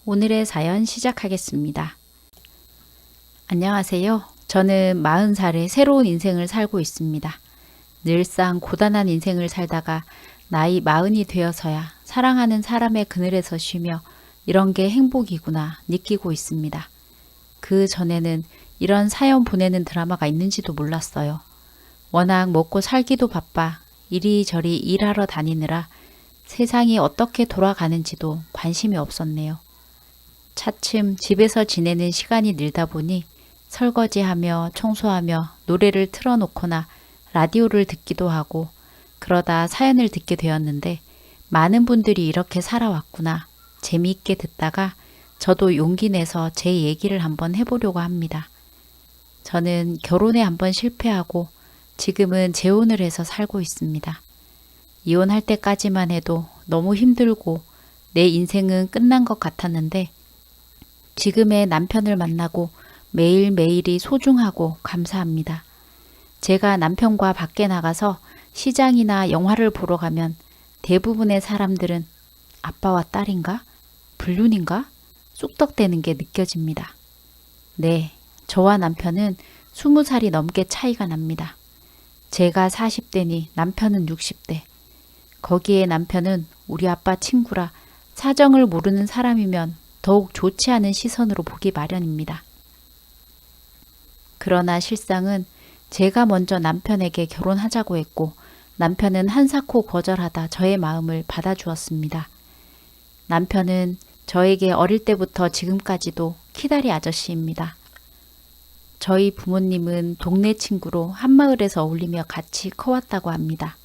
오늘의 사연 시작하겠습니다. 안녕하세요. 저는 40살의 새로운 인생을 살고 있습니다. 늘상 고단한 인생을 살다가 나이 40이 되어서야 사랑하는 사람의 그늘에서 쉬며 이런 게 행복이구나 느끼고 있습니다. 그 전에는 이런 사연 보내는 드라마가 있는지도 몰랐어요. 워낙 먹고 살기도 바빠 이리저리 일하러 다니느라 세상이 어떻게 돌아가는지도 관심이 없었네요. 차츰 집에서 지내는 시간이 늘다 보니 설거지하며 청소하며 노래를 틀어놓거나 라디오를 듣기도 하고 그러다 사연을 듣게 되었는데 많은 분들이 이렇게 살아왔구나 재미있게 듣다가 저도 용기 내서 제 얘기를 한번 해보려고 합니다. 저는 결혼에 한번 실패하고 지금은 재혼을 해서 살고 있습니다. 이혼할 때까지만 해도 너무 힘들고 내 인생은 끝난 것 같았는데 지금의 남편을 만나고 매일매일이 소중하고 감사합니다. 제가 남편과 밖에 나가서 시장이나 영화를 보러 가면 대부분의 사람들은 아빠와 딸인가? 불륜인가? 쑥덕대는 게 느껴집니다. 네, 저와 남편은 20살이 넘게 차이가 납니다. 제가 40대니 남편은 60대. 거기에 남편은 우리 아빠 친구라 사정을 모르는 사람이면 더욱 좋지 않은 시선으로 보기 마련입니다. 그러나 실상은 제가 먼저 남편에게 결혼하자고 했고 남편은 한사코 거절하다 저의 마음을 받아주었습니다. 남편은 저에게 어릴 때부터 지금까지도 키다리 아저씨입니다. 저희 부모님은 동네 친구로 한마을에서 어울리며 같이 커왔다고 합니다.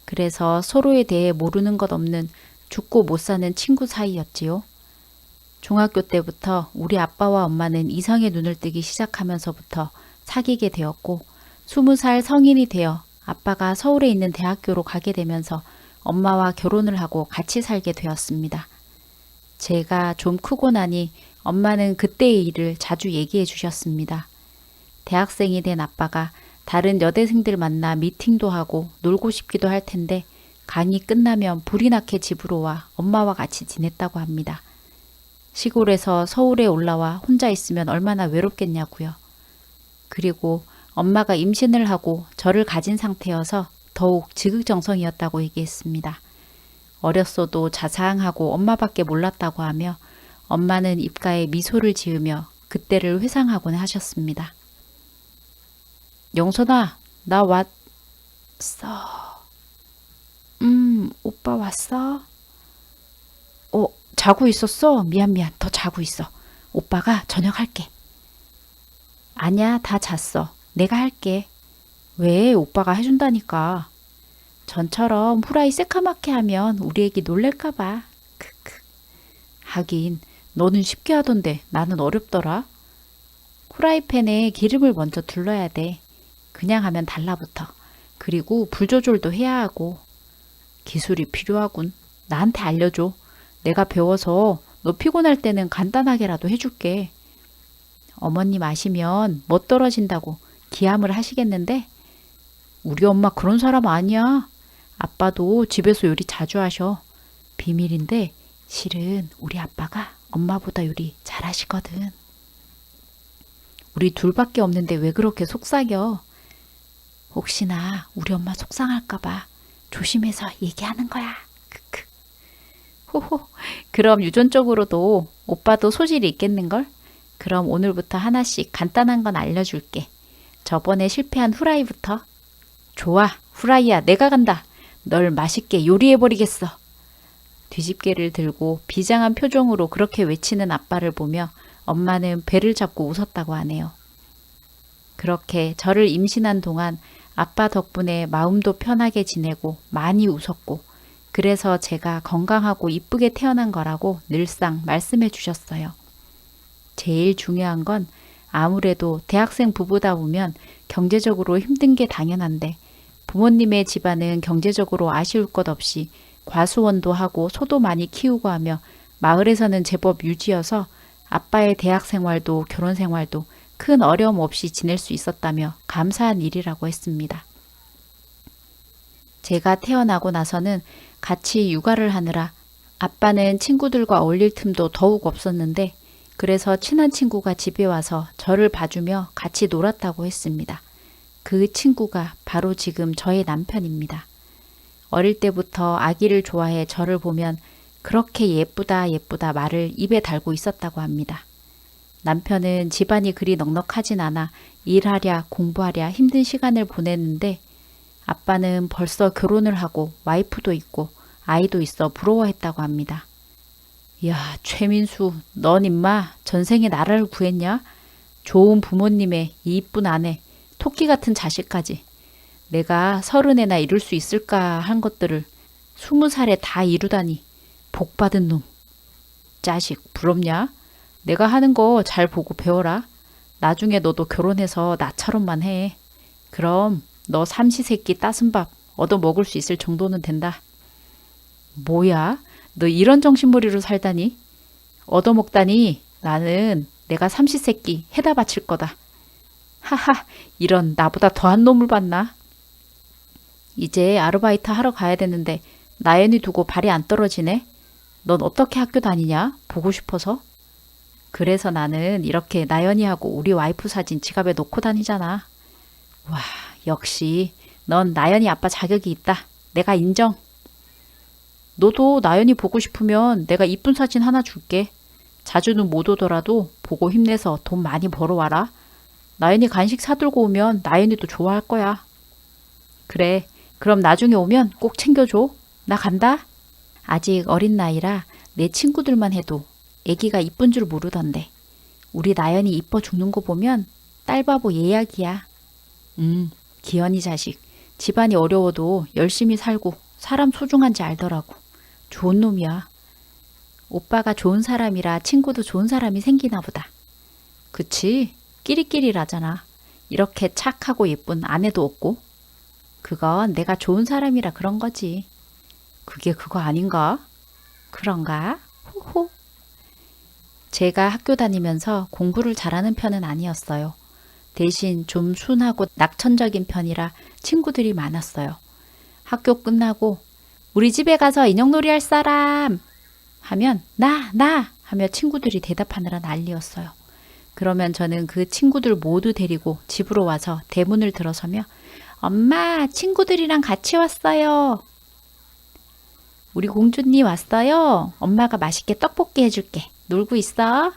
그래서 서로에 대해 모르는 것 없는 죽고 못 사는 친구 사이였지요. 중학교 때부터 우리 아빠와 엄마는 이성의 눈을 뜨기 시작하면서부터 사귀게 되었고 20살 성인이 되어 아빠가 서울에 있는 대학교로 가게 되면서 엄마와 결혼을 하고 같이 살게 되었습니다. 제가 좀 크고 나니 엄마는 그때의 일을 자주 얘기해 주셨습니다. 대학생이 된 아빠가 다른 여대생들 만나 미팅도 하고 놀고 싶기도 할 텐데 강의 끝나면 불이 나게 집으로 와 엄마와 같이 지냈다고 합니다. 시골에서 서울에 올라와 혼자 있으면 얼마나 외롭겠냐고요. 그리고 엄마가 임신을 하고 저를 가진 상태여서 더욱 지극정성이었다고 얘기했습니다. 어렸어도 자상하고 엄마밖에 몰랐다고 하며 엄마는 입가에 미소를 지으며 그때를 회상하곤 하셨습니다. 영선아, 나 왔어. 오빠 왔어? 자고 있었어? 미안. 더 자고 있어. 오빠가 저녁 할게. 아니야, 다 잤어. 내가 할게. 왜? 오빠가 해준다니까. 전처럼 후라이 새카맣게 하면 우리 애기 놀랄까봐. 크크. 하긴 너는 쉽게 하던데 나는 어렵더라. 후라이팬에 기름을 먼저 둘러야 돼. 그냥 하면 달라붙어. 그리고 불 조절도 해야 하고. 기술이 필요하군. 나한테 알려줘. 내가 배워서 너 피곤할 때는 간단하게라도 해줄게. 어머님 아시면 멋 떨어진다고 기함을 하시겠는데 우리 엄마 그런 사람 아니야. 아빠도 집에서 요리 자주 하셔. 비밀인데 실은 우리 아빠가 엄마보다 요리 잘하시거든. 우리 둘밖에 없는데 왜 그렇게 속삭여? 혹시나 우리 엄마 속상할까봐 조심해서 얘기하는 거야. 크크. 호호. 그럼 유전적으로도 오빠도 소질이 있겠는걸? 그럼 오늘부터 하나씩 간단한 건 알려줄게. 저번에 실패한 후라이부터. 좋아. 후라이야. 내가 간다. 널 맛있게 요리해버리겠어. 뒤집개를 들고 비장한 표정으로 그렇게 외치는 아빠를 보며 엄마는 배를 잡고 웃었다고 하네요. 그렇게 저를 임신한 동안 아빠 덕분에 마음도 편하게 지내고 많이 웃었고 그래서 제가 건강하고 이쁘게 태어난 거라고 늘상 말씀해 주셨어요. 제일 중요한 건 아무래도 대학생 부부다 보면 경제적으로 힘든 게 당연한데 부모님의 집안은 경제적으로 아쉬울 것 없이 과수원도 하고 소도 많이 키우고 하며 마을에서는 제법 유지여서 아빠의 대학 생활도 결혼 생활도 큰 어려움 없이 지낼 수 있었다며 감사한 일이라고 했습니다. 제가 태어나고 나서는 같이 육아를 하느라 아빠는 친구들과 어울릴 틈도 더욱 없었는데 그래서 친한 친구가 집에 와서 저를 봐주며 같이 놀았다고 했습니다. 그 친구가 바로 지금 저의 남편입니다. 어릴 때부터 아기를 좋아해 저를 보면 그렇게 예쁘다 예쁘다 말을 입에 달고 있었다고 합니다. 남편은 집안이 그리 넉넉하진 않아 일하랴 공부하랴 힘든 시간을 보냈는데 아빠는 벌써 결혼을 하고 와이프도 있고 아이도 있어 부러워했다고 합니다. 야, 최민수, 넌 임마 전생에 나라를 구했냐? 좋은 부모님의 이 이쁜 아내, 토끼 같은 자식까지. 내가 30에나 이룰 수 있을까 한 것들을 20살에 다 이루다니. 복 받은 놈. 자식, 부럽냐? 내가 하는 거 잘 보고 배워라. 나중에 너도 결혼해서 나처럼만 해. 그럼 너 삼시세끼 따순밥 얻어 먹을 수 있을 정도는 된다. 뭐야? 너 이런 정신머리로 살다니? 얻어먹다니 나는 내가 삼시세끼 해다 바칠 거다. 하하, 이런 나보다 더한 놈을 봤나? 이제 아르바이트 하러 가야 되는데 나연이 두고 발이 안 떨어지네? 넌 어떻게 학교 다니냐? 보고 싶어서? 그래서 나는 이렇게 나연이하고 우리 와이프 사진 지갑에 놓고 다니잖아. 와, 역시 넌 나연이 아빠 자격이 있다. 내가 인정. 너도 나연이 보고 싶으면 내가 이쁜 사진 하나 줄게. 자주는 못 오더라도 보고 힘내서 돈 많이 벌어와라. 나연이 간식 사들고 오면 나연이도 좋아할 거야. 그래, 그럼 나중에 오면 꼭 챙겨줘. 나 간다. 아직 어린 나이라 내 친구들만 해도 애기가 이쁜 줄 모르던데. 우리 나연이 이뻐 죽는 거 보면 딸바보 예약이야. 기현이 자식. 집안이 어려워도 열심히 살고 사람 소중한지 알더라고. 좋은 놈이야. 오빠가 좋은 사람이라 친구도 좋은 사람이 생기나 보다. 그치? 끼리끼리라잖아. 이렇게 착하고 예쁜 아내도 없고. 그건 내가 좋은 사람이라 그런 거지. 그게 그거 아닌가? 그런가? 호호. 제가 학교 다니면서 공부를 잘하는 편은 아니었어요. 대신 좀 순하고 낙천적인 편이라 친구들이 많았어요. 학교 끝나고 우리 집에 가서 인형놀이 할 사람 하면 나 하며 친구들이 대답하느라 난리였어요. 그러면 저는 그 친구들 모두 데리고 집으로 와서 대문을 들어서며 엄마, 친구들이랑 같이 왔어요. 우리 공주님 왔어요. 엄마가 맛있게 떡볶이 해줄게. 놀고 있어?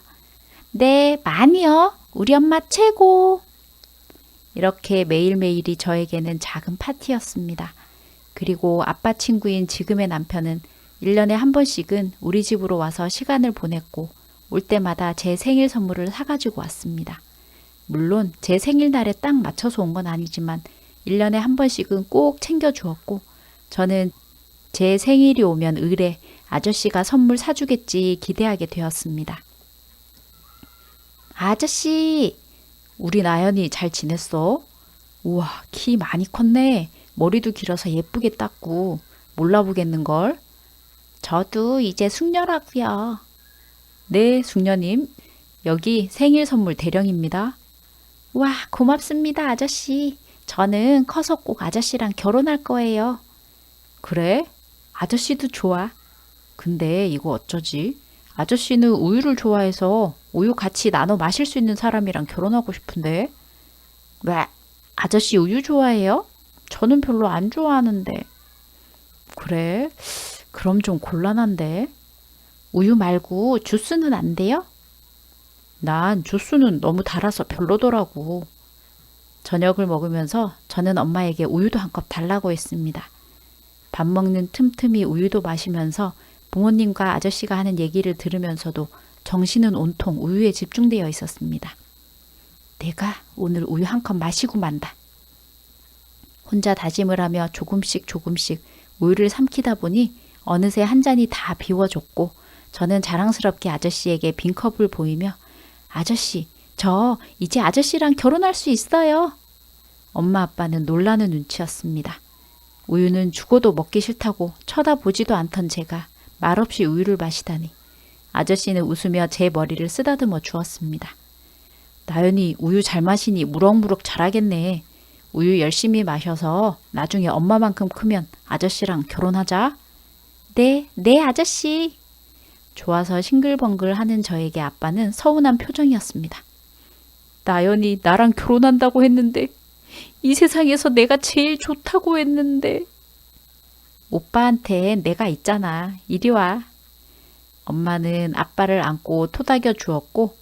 네, 많이요. 우리 엄마 최고. 이렇게 매일매일이 저에게는 작은 파티였습니다. 그리고 아빠 친구인 지금의 남편은 1년에 한 번씩은 우리 집으로 와서 시간을 보냈고 올 때마다 제 생일 선물을 사가지고 왔습니다. 물론 제 생일날에 딱 맞춰서 온 건 아니지만 1년에 한 번씩은 꼭 챙겨주었고 저는 제 생일이 오면 을에 아저씨가 선물 사주겠지 기대하게 되었습니다. 아저씨, 우리 나연이 잘 지냈어? 우와, 키 많이 컸네. 머리도 길어서 예쁘게 땄고 몰라보겠는걸? 저도 이제 숙녀라고요. 네, 숙녀님. 여기 생일 선물 대령입니다. 와, 고맙습니다, 아저씨. 저는 커서 꼭 아저씨랑 결혼할 거예요. 그래? 아저씨도 좋아. 근데 이거 어쩌지? 아저씨는 우유를 좋아해서 우유 같이 나눠 마실 수 있는 사람이랑 결혼하고 싶은데. 왜? 아저씨 우유 좋아해요? 저는 별로 안 좋아하는데. 그래? 그럼 좀 곤란한데. 우유 말고 주스는 안 돼요? 난 주스는 너무 달아서 별로더라고. 저녁을 먹으면서 저는 엄마에게 우유도 한 컵 달라고 했습니다. 밥 먹는 틈틈이 우유도 마시면서 부모님과 아저씨가 하는 얘기를 들으면서도 정신은 온통 우유에 집중되어 있었습니다. 내가 오늘 우유 한 컵 마시고 만다. 혼자 다짐을 하며 조금씩 우유를 삼키다 보니 어느새 한 잔이 다 비워졌고 저는 자랑스럽게 아저씨에게 빈 컵을 보이며 아저씨, 저 이제 아저씨랑 결혼할 수 있어요. 엄마 아빠는 놀라는 눈치였습니다. 우유는 죽어도 먹기 싫다고 쳐다보지도 않던 제가 말없이 우유를 마시다니 아저씨는 웃으며 제 머리를 쓰다듬어 주었습니다. 나연이 우유 잘 마시니 무럭무럭 자라겠네. 우유 열심히 마셔서 나중에 엄마만큼 크면 아저씨랑 결혼하자. 네, 아저씨. 좋아서 싱글벙글 하는 저에게 아빠는 서운한 표정이었습니다. 나연이 나랑 결혼한다고 했는데, 이 세상에서 내가 제일 좋다고 했는데. 오빠한테 내가 있잖아. 이리 와. 엄마는 아빠를 안고 토닥여 주었고,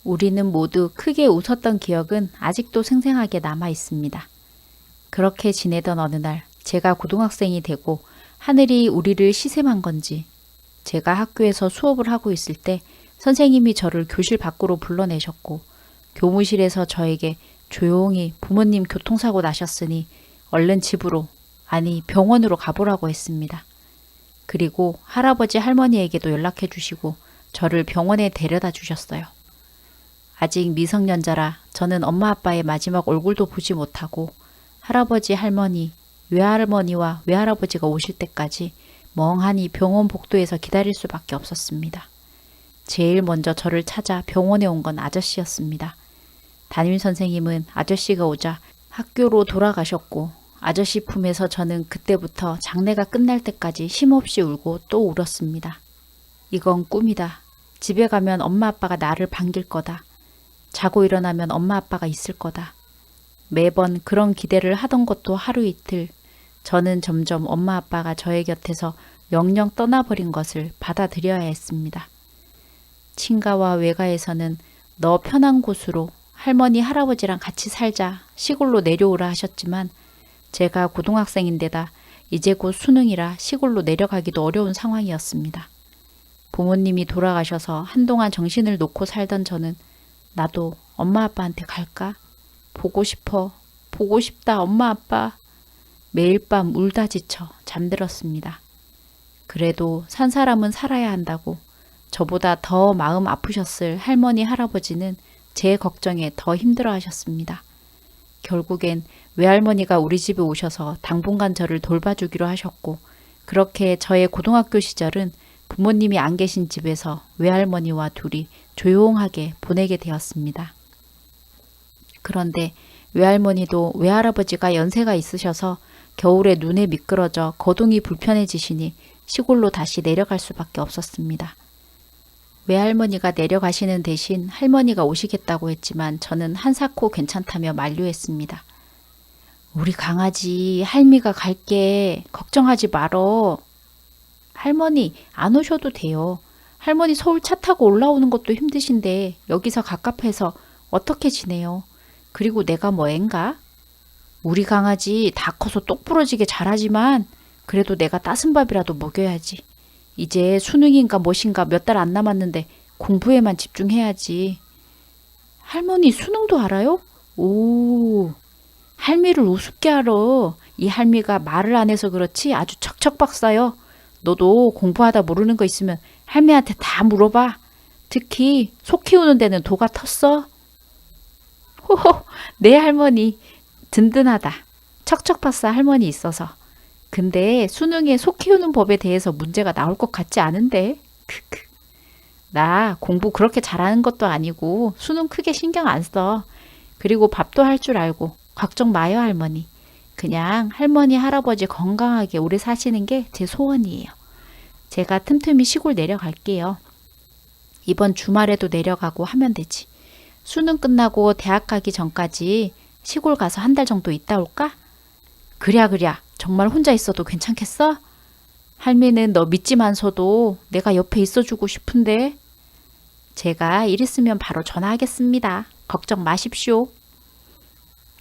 우리는 모두 크게 웃었던 기억은 아직도 생생하게 남아 있습니다. 그렇게 지내던 어느 날, 제가 고등학생이 되고 하늘이 우리를 시샘한 건지, 제가 학교에서 수업을 하고 있을 때 선생님이 저를 교실 밖으로 불러내셨고, 교무실에서 저에게 조용히 부모님 교통사고 나셨으니 얼른 집으로, 아니 병원으로 가보라고 했습니다. 그리고 할아버지 할머니에게도 연락해 주시고 저를 병원에 데려다 주셨어요. 아직 미성년자라 저는 엄마 아빠의 마지막 얼굴도 보지 못하고 할아버지 할머니, 외할머니와 외할아버지가 오실 때까지 멍하니 병원 복도에서 기다릴 수밖에 없었습니다. 제일 먼저 저를 찾아 병원에 온 건 아저씨였습니다. 담임선생님은 아저씨가 오자 학교로 돌아가셨고 아저씨 품에서 저는 그때부터 장례가 끝날 때까지 쉼없이 울고 또 울었습니다. 이건 꿈이다. 집에 가면 엄마 아빠가 나를 반길 거다. 자고 일어나면 엄마 아빠가 있을 거다. 매번 그런 기대를 하던 것도 하루 이틀, 저는 점점 엄마 아빠가 저의 곁에서 영영 떠나버린 것을 받아들여야 했습니다. 친가와 외가에서는 너 편한 곳으로 할머니 할아버지랑 같이 살자 시골로 내려오라 하셨지만 제가 고등학생인데다 이제 곧 수능이라 시골로 내려가기도 어려운 상황이었습니다. 부모님이 돌아가셔서 한동안 정신을 놓고 살던 저는 나도 엄마 아빠한테 갈까? 보고 싶어. 보고 싶다 엄마 아빠. 매일 밤 울다 지쳐 잠들었습니다. 그래도 산 사람은 살아야 한다고 저보다 더 마음 아프셨을 할머니 할아버지는 제 걱정에 더 힘들어 하셨습니다. 결국엔 외할머니가 우리 집에 오셔서 당분간 저를 돌봐주기로 하셨고 그렇게 저의 고등학교 시절은 부모님이 안 계신 집에서 외할머니와 둘이 조용하게 보내게 되었습니다. 그런데 외할머니도 외할아버지가 연세가 있으셔서 겨울에 눈에 미끄러져 거동이 불편해지시니 시골로 다시 내려갈 수밖에 없었습니다. 외할머니가 내려가시는 대신 할머니가 오시겠다고 했지만 저는 한사코 괜찮다며 만류했습니다. 우리 강아지 할미가 갈게. 걱정하지 말어. 할머니 안 오셔도 돼요. 할머니 서울 차 타고 올라오는 것도 힘드신데 여기서 갑갑해서 어떻게 지내요. 그리고 내가 뭐앤가? 우리 강아지 다 커서 똑부러지게 자라지만 그래도 내가 따순 밥이라도 먹여야지. 이제 수능인가 무엇인가 몇 달 안 남았는데 공부에만 집중해야지. 할머니 수능도 알아요? 오, 할미를 우습게 알아. 이 할미가 말을 안 해서 그렇지 아주 척척 박사요. 너도 공부하다 모르는 거 있으면 할미한테 다 물어봐. 특히 소 키우는 데는 도가 텄어. 호호, 내 할머니 든든하다. 척척 박사 할머니 있어서. 근데 수능에 소 키우는 법에 대해서 문제가 나올 것 같지 않은데. 크크. 나 공부 그렇게 잘하는 것도 아니고 수능 크게 신경 안 써. 그리고 밥도 할 줄 알고. 걱정 마요 할머니. 그냥 할머니 할아버지 건강하게 오래 사시는 게 제 소원이에요. 제가 틈틈이 시골 내려갈게요. 이번 주말에도 내려가고 하면 되지. 수능 끝나고 대학 가기 전까지 시골 가서 한 달 정도 있다 올까? 그랴. 정말 혼자 있어도 괜찮겠어? 할미는 너 믿지만서도 내가 옆에 있어주고 싶은데. 제가 일 있으면 바로 전화하겠습니다. 걱정 마십시오.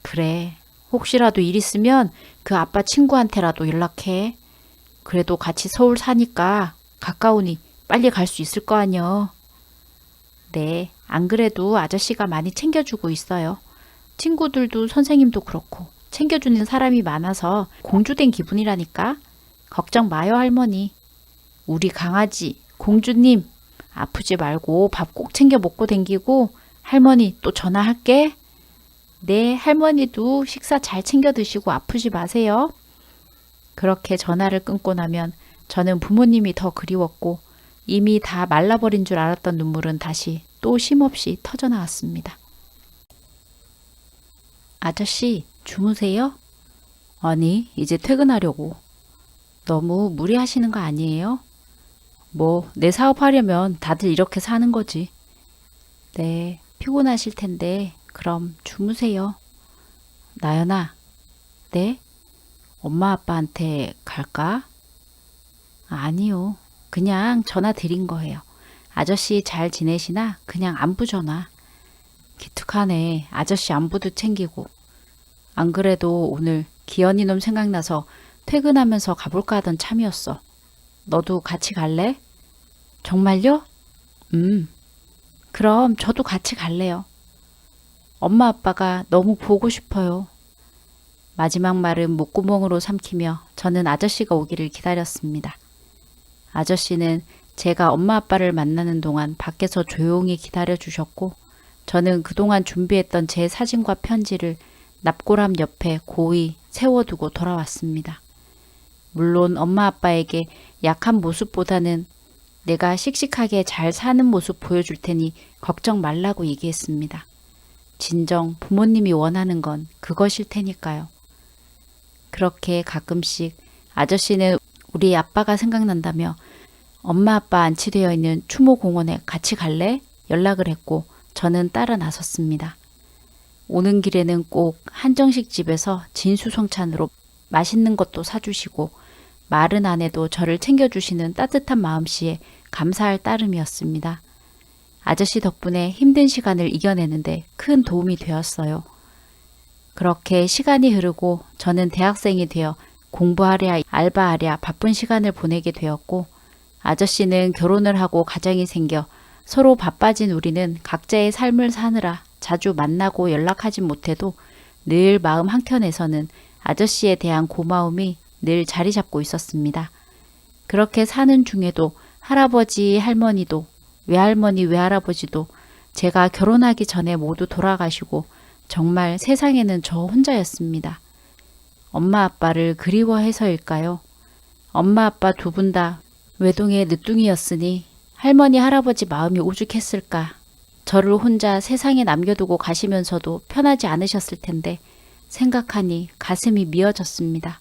그래. 혹시라도 일 있으면 그 아빠 친구한테라도 연락해. 그래도 같이 서울 사니까 가까우니 빨리 갈 수 있을 거 아니여. 네, 안 그래도 아저씨가 많이 챙겨주고 있어요. 친구들도 선생님도 그렇고 챙겨주는 사람이 많아서 공주된 기분이라니까. 걱정 마요 할머니. 우리 강아지 공주님 아프지 말고 밥 꼭 챙겨 먹고 댕기고 할머니 또 전화할게. 네, 할머니도 식사 잘 챙겨 드시고 아프지 마세요. 그렇게 전화를 끊고 나면 저는 부모님이 더 그리웠고 이미 다 말라버린 줄 알았던 눈물은 다시 또 쉼없이 터져나왔습니다. 아저씨, 주무세요? 아니, 이제 퇴근하려고. 너무 무리하시는 거 아니에요? 뭐, 내 사업하려면 다들 이렇게 사는 거지. 네, 피곤하실 텐데, 그럼 주무세요. 나연아, 네? 엄마 아빠한테 갈까? 아니요. 그냥 전화 드린 거예요. 아저씨 잘 지내시나? 그냥 안부 전화. 기특하네. 아저씨 안부도 챙기고. 안 그래도 오늘 기현이 놈 생각나서 퇴근하면서 가볼까 하던 참이었어. 너도 같이 갈래? 정말요? 음, 그럼 저도 같이 갈래요. 엄마 아빠가 너무 보고 싶어요. 마지막 말은 목구멍으로 삼키며 저는 아저씨가 오기를 기다렸습니다. 아저씨는 제가 엄마 아빠를 만나는 동안 밖에서 조용히 기다려 주셨고, 저는 그동안 준비했던 제 사진과 편지를 납골함 옆에 고이 세워두고 돌아왔습니다. 물론 엄마 아빠에게 약한 모습보다는 내가 씩씩하게 잘 사는 모습 보여줄 테니 걱정 말라고 얘기했습니다. 진정 부모님이 원하는 건 그것일 테니까요. 그렇게 가끔씩 아저씨는 우리 아빠가 생각난다며 엄마 아빠 안치되어 있는 추모공원에 같이 갈래? 연락을 했고 저는 따라 나섰습니다. 오는 길에는 꼭 한정식 집에서 진수성찬으로 맛있는 것도 사주시고 말은 안 해도 저를 챙겨주시는 따뜻한 마음씨에 감사할 따름이었습니다. 아저씨 덕분에 힘든 시간을 이겨내는데 큰 도움이 되었어요. 그렇게 시간이 흐르고 저는 대학생이 되어 공부하랴 알바하랴 바쁜 시간을 보내게 되었고 아저씨는 결혼을 하고 가정이 생겨 서로 바빠진 우리는 각자의 삶을 사느라 자주 만나고 연락하진 못해도 늘 마음 한켠에서는 아저씨에 대한 고마움이 늘 자리 잡고 있었습니다. 그렇게 사는 중에도 할아버지, 할머니도, 외할머니, 외할아버지도 제가 결혼하기 전에 모두 돌아가시고 정말 세상에는 저 혼자였습니다. 엄마 아빠를 그리워해서일까요? 엄마 아빠 두 분 다 외동의 늦둥이였으니 할머니, 할아버지 마음이 오죽했을까. 저를 혼자 세상에 남겨두고 가시면서도 편하지 않으셨을 텐데 생각하니 가슴이 미어졌습니다.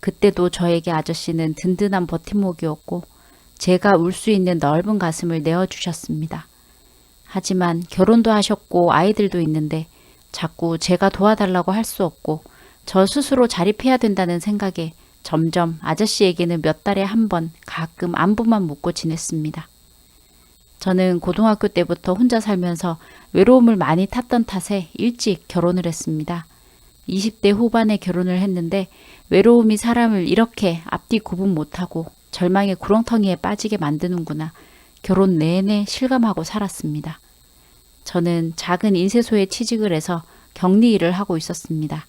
그때도 저에게 아저씨는 든든한 버팀목이었고 제가 울 수 있는 넓은 가슴을 내어주셨습니다. 하지만 결혼도 하셨고 아이들도 있는데 자꾸 제가 도와달라고 할 수 없고 저 스스로 자립해야 된다는 생각에 점점 아저씨에게는 몇 달에 한 번 가끔 안부만 묻고 지냈습니다. 저는 고등학교 때부터 혼자 살면서 외로움을 많이 탔던 탓에 일찍 결혼을 했습니다. 20대 후반에 결혼을 했는데 외로움이 사람을 이렇게 앞뒤 구분 못하고 절망의 구렁텅이에 빠지게 만드는구나. 결혼 내내 실감하고 살았습니다. 저는 작은 인쇄소에 취직을 해서 격리 일을 하고 있었습니다.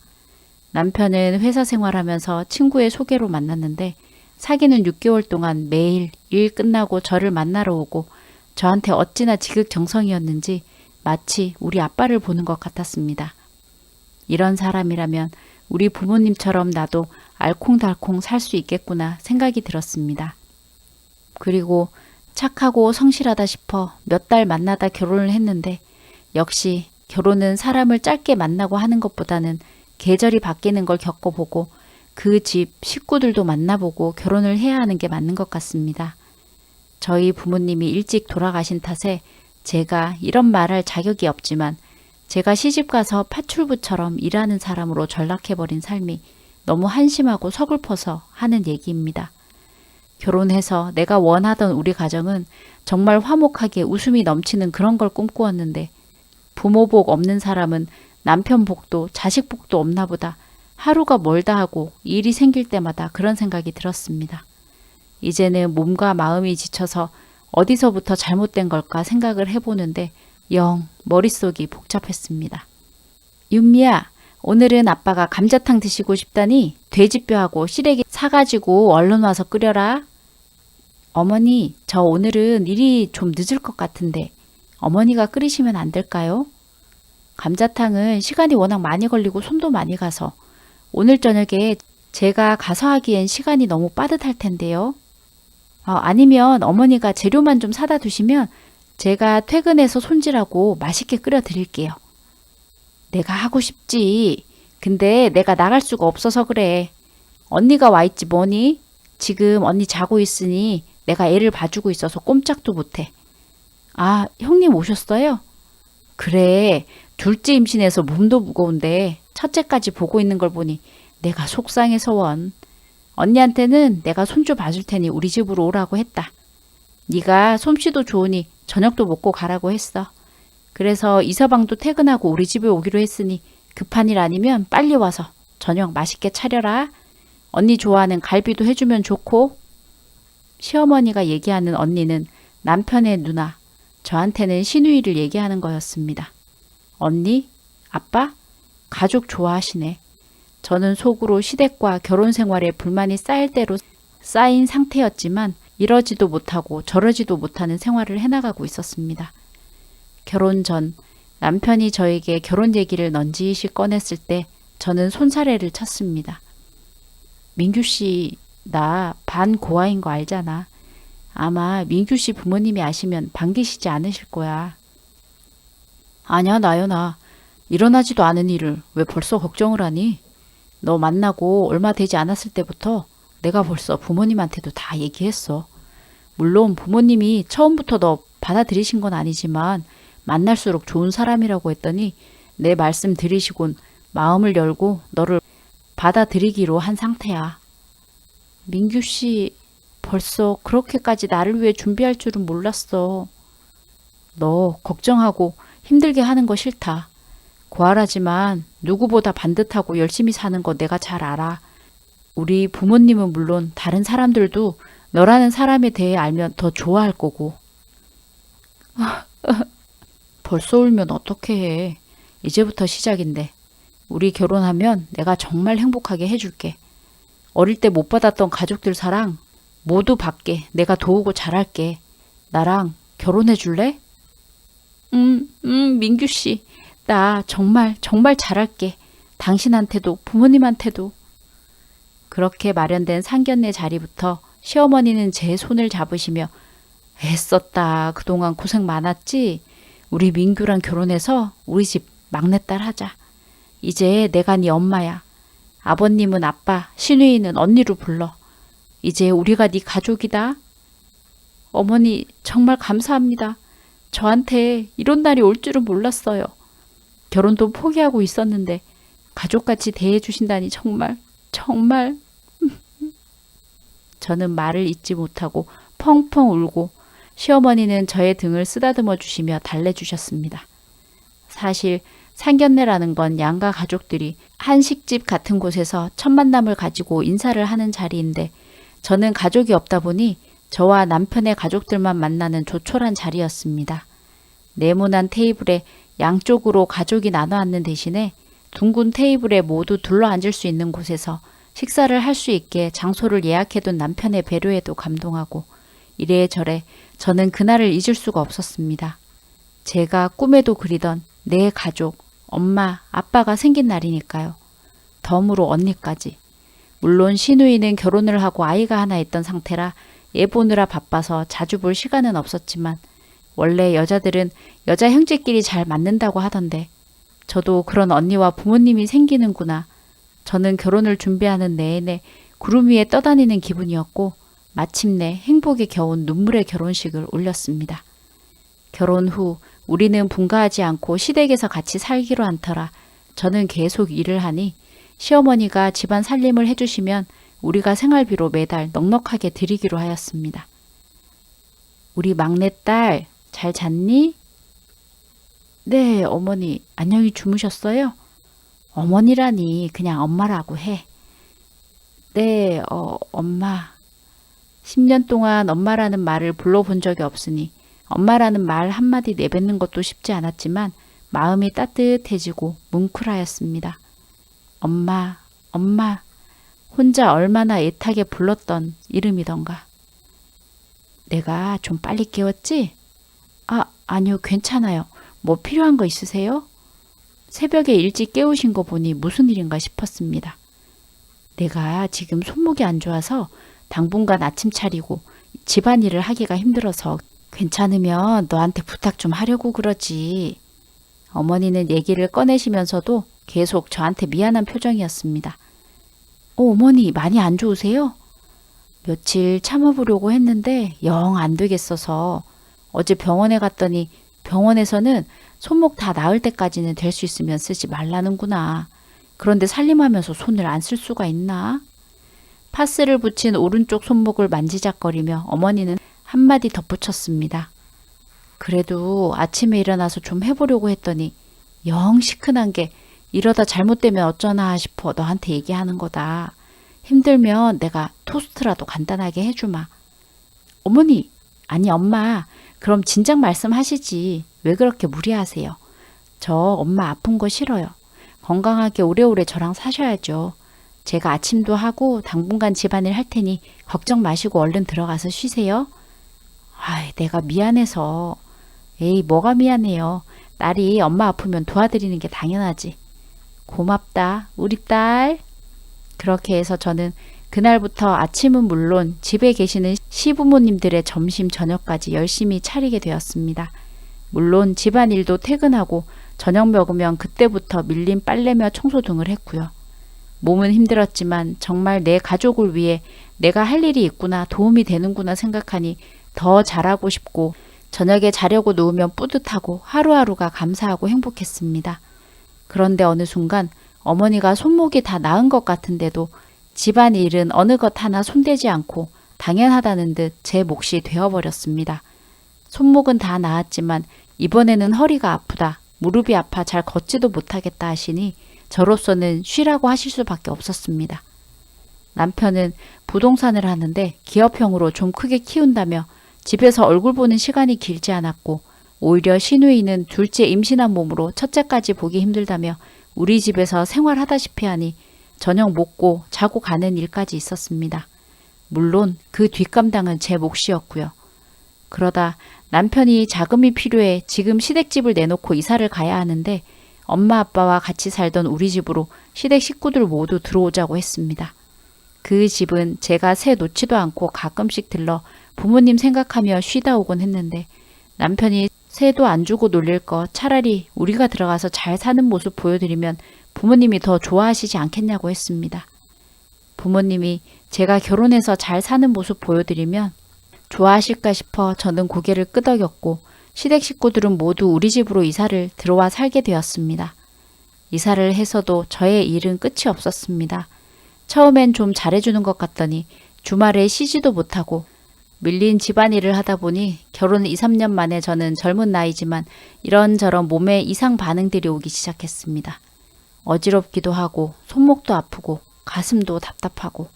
남편은 회사 생활하면서 친구의 소개로 만났는데 사귀는 6개월 동안 매일 일 끝나고 저를 만나러 오고 저한테 어찌나 지극정성이었는지 마치 우리 아빠를 보는 것 같았습니다. 이런 사람이라면 우리 부모님처럼 나도 알콩달콩 살 수 있겠구나 생각이 들었습니다. 그리고 착하고 성실하다 싶어 몇 달 만나다 결혼을 했는데 역시 결혼은 사람을 짧게 만나고 하는 것보다는 계절이 바뀌는 걸 겪어보고 그 집 식구들도 만나보고 결혼을 해야 하는 게 맞는 것 같습니다. 저희 부모님이 일찍 돌아가신 탓에 제가 이런 말할 자격이 없지만 제가 시집가서 파출부처럼 일하는 사람으로 전락해버린 삶이 너무 한심하고 서글퍼서 하는 얘기입니다. 결혼해서 내가 원하던 우리 가정은 정말 화목하게 웃음이 넘치는 그런 걸 꿈꾸었는데 부모 복 없는 사람은 남편 복도 자식 복도 없나 보다 하루가 멀다 하고 일이 생길 때마다 그런 생각이 들었습니다. 이제는 몸과 마음이 지쳐서 어디서부터 잘못된 걸까 생각을 해보는데 영 머릿속이 복잡했습니다. 윤미야, 오늘은 아빠가 감자탕 드시고 싶다니 돼지뼈하고 시래기 사가지고 얼른 와서 끓여라. 어머니, 저 오늘은 일이 좀 늦을 것 같은데 어머니가 끓이시면 안 될까요? 감자탕은 시간이 워낙 많이 걸리고 손도 많이 가서 오늘 저녁에 제가 가서 하기엔 시간이 너무 빠듯할 텐데요. 아니면 어머니가 재료만 좀 사다 두시면 제가 퇴근해서 손질하고 맛있게 끓여 드릴게요. 내가 하고 싶지. 근데 내가 나갈 수가 없어서 그래. 언니가 와 있지 뭐니? 지금 언니 자고 있으니 내가 애를 봐주고 있어서 꼼짝도 못해. 아, 형님 오셨어요? 그래, 둘째 임신해서 몸도 무거운데 첫째까지 보고 있는 걸 보니 내가 속상해서 원. 언니한테는 내가 손주 봐줄 테니 우리 집으로 오라고 했다. 네가 솜씨도 좋으니 저녁도 먹고 가라고 했어. 그래서 이서방도 퇴근하고 우리 집에 오기로 했으니 급한 일 아니면 빨리 와서 저녁 맛있게 차려라. 언니 좋아하는 갈비도 해주면 좋고. 시어머니가 얘기하는 언니는 남편의 누나, 저한테는 시누이를 얘기하는 거였습니다. 언니? 아빠? 가족 좋아하시네. 저는 속으로 시댁과 결혼 생활에 불만이 쌓일 대로 쌓인 상태였지만 이러지도 못하고 저러지도 못하는 생활을 해나가고 있었습니다. 결혼 전 남편이 저에게 결혼 얘기를 넌지시 꺼냈을 때 저는 손사래를 쳤습니다. 민규 씨, 나 반고아인 거 알잖아. 아마 민규 씨 부모님이 아시면 반기시지 않으실 거야. 아니야, 나연아. 일어나지도 않은 일을 왜 벌써 걱정을 하니? 너 만나고 얼마 되지 않았을 때부터 내가 벌써 부모님한테도 다 얘기했어. 물론 부모님이 처음부터 너 받아들이신 건 아니지만 만날수록 좋은 사람이라고 했더니 내 말씀 들으시곤 마음을 열고 너를 받아들이기로 한 상태야. 민규 씨, 벌써 그렇게까지 나를 위해 준비할 줄은 몰랐어. 너 걱정하고 힘들게 하는 거 싫다. 고아라지만 누구보다 반듯하고 열심히 사는 거 내가 잘 알아. 우리 부모님은 물론 다른 사람들도 너라는 사람에 대해 알면 더 좋아할 거고. 벌써 울면 어떻게 해. 이제부터 시작인데. 우리 결혼하면 내가 정말 행복하게 해줄게. 어릴 때 못 받았던 가족들 사랑 모두 받게. 내가 도우고 잘할게. 나랑 결혼해 줄래? 민규 씨. 나 정말 잘할게. 당신한테도 부모님한테도. 그렇게 마련된 상견례 자리부터 시어머니는 제 손을 잡으시며 애썼다. 그동안 고생 많았지? 우리 민규랑 결혼해서 우리 집 막내딸 하자. 이제 내가 네 엄마야. 아버님은 아빠, 시누이는 언니로 불러. 이제 우리가 네 가족이다. 어머니 정말 감사합니다. 저한테 이런 날이 올 줄은 몰랐어요. 결혼도 포기하고 있었는데 가족같이 대해주신다니 정말. 저는 말을 잇지 못하고 펑펑 울고 시어머니는 저의 등을 쓰다듬어 주시며 달래주셨습니다. 사실 상견례라는 건 양가 가족들이 한식집 같은 곳에서 첫 만남을 가지고 인사를 하는 자리인데 저는 가족이 없다 보니 저와 남편의 가족들만 만나는 조촐한 자리였습니다. 네모난 테이블에 양쪽으로 가족이 나눠 앉는 대신에 둥근 테이블에 모두 둘러 앉을 수 있는 곳에서 식사를 할 수 있게 장소를 예약해둔 남편의 배려에도 감동하고 이래저래 저는 그날을 잊을 수가 없었습니다. 제가 꿈에도 그리던 내 가족, 엄마, 아빠가 생긴 날이니까요. 덤으로 언니까지. 물론 시누이는 결혼을 하고 아이가 하나 있던 상태라 애 보느라 바빠서 자주 볼 시간은 없었지만 원래 여자들은 여자 형제끼리 잘 맞는다고 하던데 저도 그런 언니와 부모님이 생기는구나. 저는 결혼을 준비하는 내내 구름 위에 떠다니는 기분이었고 마침내 행복에 겨운 눈물의 결혼식을 올렸습니다. 결혼 후 우리는 분가하지 않고 시댁에서 같이 살기로 한 터라 저는 계속 일을 하니 시어머니가 집안 살림을 해주시면 우리가 생활비로 매달 넉넉하게 드리기로 하였습니다. 우리 막내딸 잘 잤니? 네, 어머니 안녕히 주무셨어요? 어머니라니 그냥 엄마라고 해. 네, 엄마. 10년 동안 엄마라는 말을 불러본 적이 없으니 엄마라는 말 한마디 내뱉는 것도 쉽지 않았지만 마음이 따뜻해지고 뭉클하였습니다. 엄마, 엄마. 혼자 얼마나 애타게 불렀던 이름이던가. 내가 좀 빨리 깨웠지? 아니요, 괜찮아요. 뭐 필요한 거 있으세요? 새벽에 일찍 깨우신 거 보니 무슨 일인가 싶었습니다. 내가 지금 손목이 안 좋아서 당분간 아침 차리고 집안일을 하기가 힘들어서 괜찮으면 너한테 부탁 좀 하려고 그러지. 어머니는 얘기를 꺼내시면서도 계속 저한테 미안한 표정이었습니다. 어머니 많이 안 좋으세요? 며칠 참아보려고 했는데 영 안 되겠어서 어제 병원에 갔더니 병원에서는 손목 다 나을 때까지는 될 수 있으면 쓰지 말라는구나. 그런데 살림하면서 손을 안 쓸 수가 있나? 파스를 붙인 오른쪽 손목을 만지작거리며 어머니는 한마디 덧붙였습니다. 그래도 아침에 일어나서 좀 해보려고 했더니 영 시큰한 게 이러다 잘못되면 어쩌나 싶어 너한테 얘기하는 거다. 힘들면 내가 토스트라도 간단하게 해주마. 어머니, 아니 엄마, 그럼 진작 말씀하시지. 왜 그렇게 무리하세요? 저 엄마 아픈 거 싫어요. 건강하게 오래오래 저랑 사셔야죠. 제가 아침도 하고 당분간 집안일 할 테니 걱정 마시고 얼른 들어가서 쉬세요. 아이, 내가 미안해서. 에이, 뭐가 미안해요. 딸이 엄마 아프면 도와드리는 게 당연하지. 고맙다, 우리 딸. 그렇게 해서 저는 그날부터 아침은 물론 집에 계시는 시부모님들의 점심, 저녁까지 열심히 차리게 되었습니다. 물론 집안일도 퇴근하고 저녁 먹으면 그때부터 밀린 빨래며 청소 등을 했고요. 몸은 힘들었지만 정말 내 가족을 위해 내가 할 일이 있구나, 도움이 되는구나 생각하니 더 잘하고 싶고 저녁에 자려고 누우면 뿌듯하고 하루하루가 감사하고 행복했습니다. 그런데 어느 순간 어머니가 손목이 다 나은 것 같은데도 집안일은 어느 것 하나 손대지 않고 당연하다는 듯 제 몫이 되어버렸습니다. 손목은 다 나았지만 이번에는 허리가 아프다, 무릎이 아파 잘 걷지도 못하겠다 하시니 저로서는 쉬라고 하실 수밖에 없었습니다. 남편은 부동산을 하는데 기업형으로 좀 크게 키운다며 집에서 얼굴 보는 시간이 길지 않았고 오히려 시누이는 둘째 임신한 몸으로 첫째까지 보기 힘들다며 우리 집에서 생활하다시피 하니 저녁 먹고 자고 가는 일까지 있었습니다. 물론 그 뒷감당은 제 몫이었고요. 그러다 남편이 자금이 필요해 지금 시댁집을 내놓고 이사를 가야 하는데 엄마 아빠와 같이 살던 우리 집으로 시댁 식구들 모두 들어오자고 했습니다. 그 집은 제가 새 놓지도 않고 가끔씩 들러 부모님 생각하며 쉬다 오곤 했는데 남편이 새도 안 주고 놀릴 거 차라리 우리가 들어가서 잘 사는 모습 보여드리면 부모님이 더 좋아하시지 않겠냐고 했습니다. 부모님이 제가 결혼해서 잘 사는 모습 보여드리면 좋아하실까 싶어 저는 고개를 끄덕였고 시댁 식구들은 모두 우리 집으로 이사를 들어와 살게 되었습니다. 이사를 해서도 저의 일은 끝이 없었습니다. 처음엔 좀 잘해주는 것 같더니 주말에 쉬지도 못하고 밀린 집안일을 하다 보니 결혼 2, 3년 만에 저는 젊은 나이지만 이런저런 몸에 이상 반응들이 오기 시작했습니다. 어지럽기도 하고 손목도 아프고 가슴도 답답하고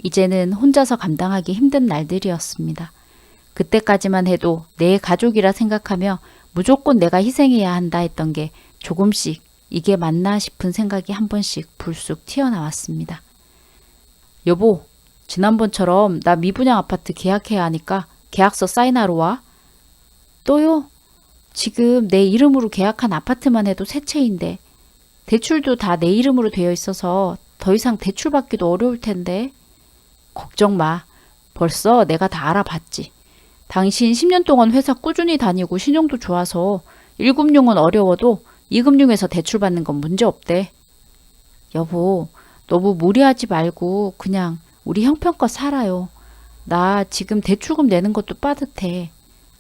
이제는 혼자서 감당하기 힘든 날들이었습니다. 그때까지만 해도 내 가족이라 생각하며 무조건 내가 희생해야 한다 했던 게 조금씩 이게 맞나 싶은 생각이 한 번씩 불쑥 튀어나왔습니다. 여보, 지난번처럼 나 미분양 아파트 계약해야 하니까 계약서 사인하러 와. 또요? 지금 내 이름으로 계약한 아파트만 해도 세 채인데 대출도 다 내 이름으로 되어 있어서 더 이상 대출 받기도 어려울 텐데. 걱정 마. 벌써 내가 다 알아봤지. 당신 10년 동안 회사 꾸준히 다니고 신용도 좋아서 1금융은 어려워도 2금융에서 대출 받는 건 문제 없대. 여보, 너무 무리하지 말고 그냥 우리 형편껏 살아요. 나 지금 대출금 내는 것도 빠듯해.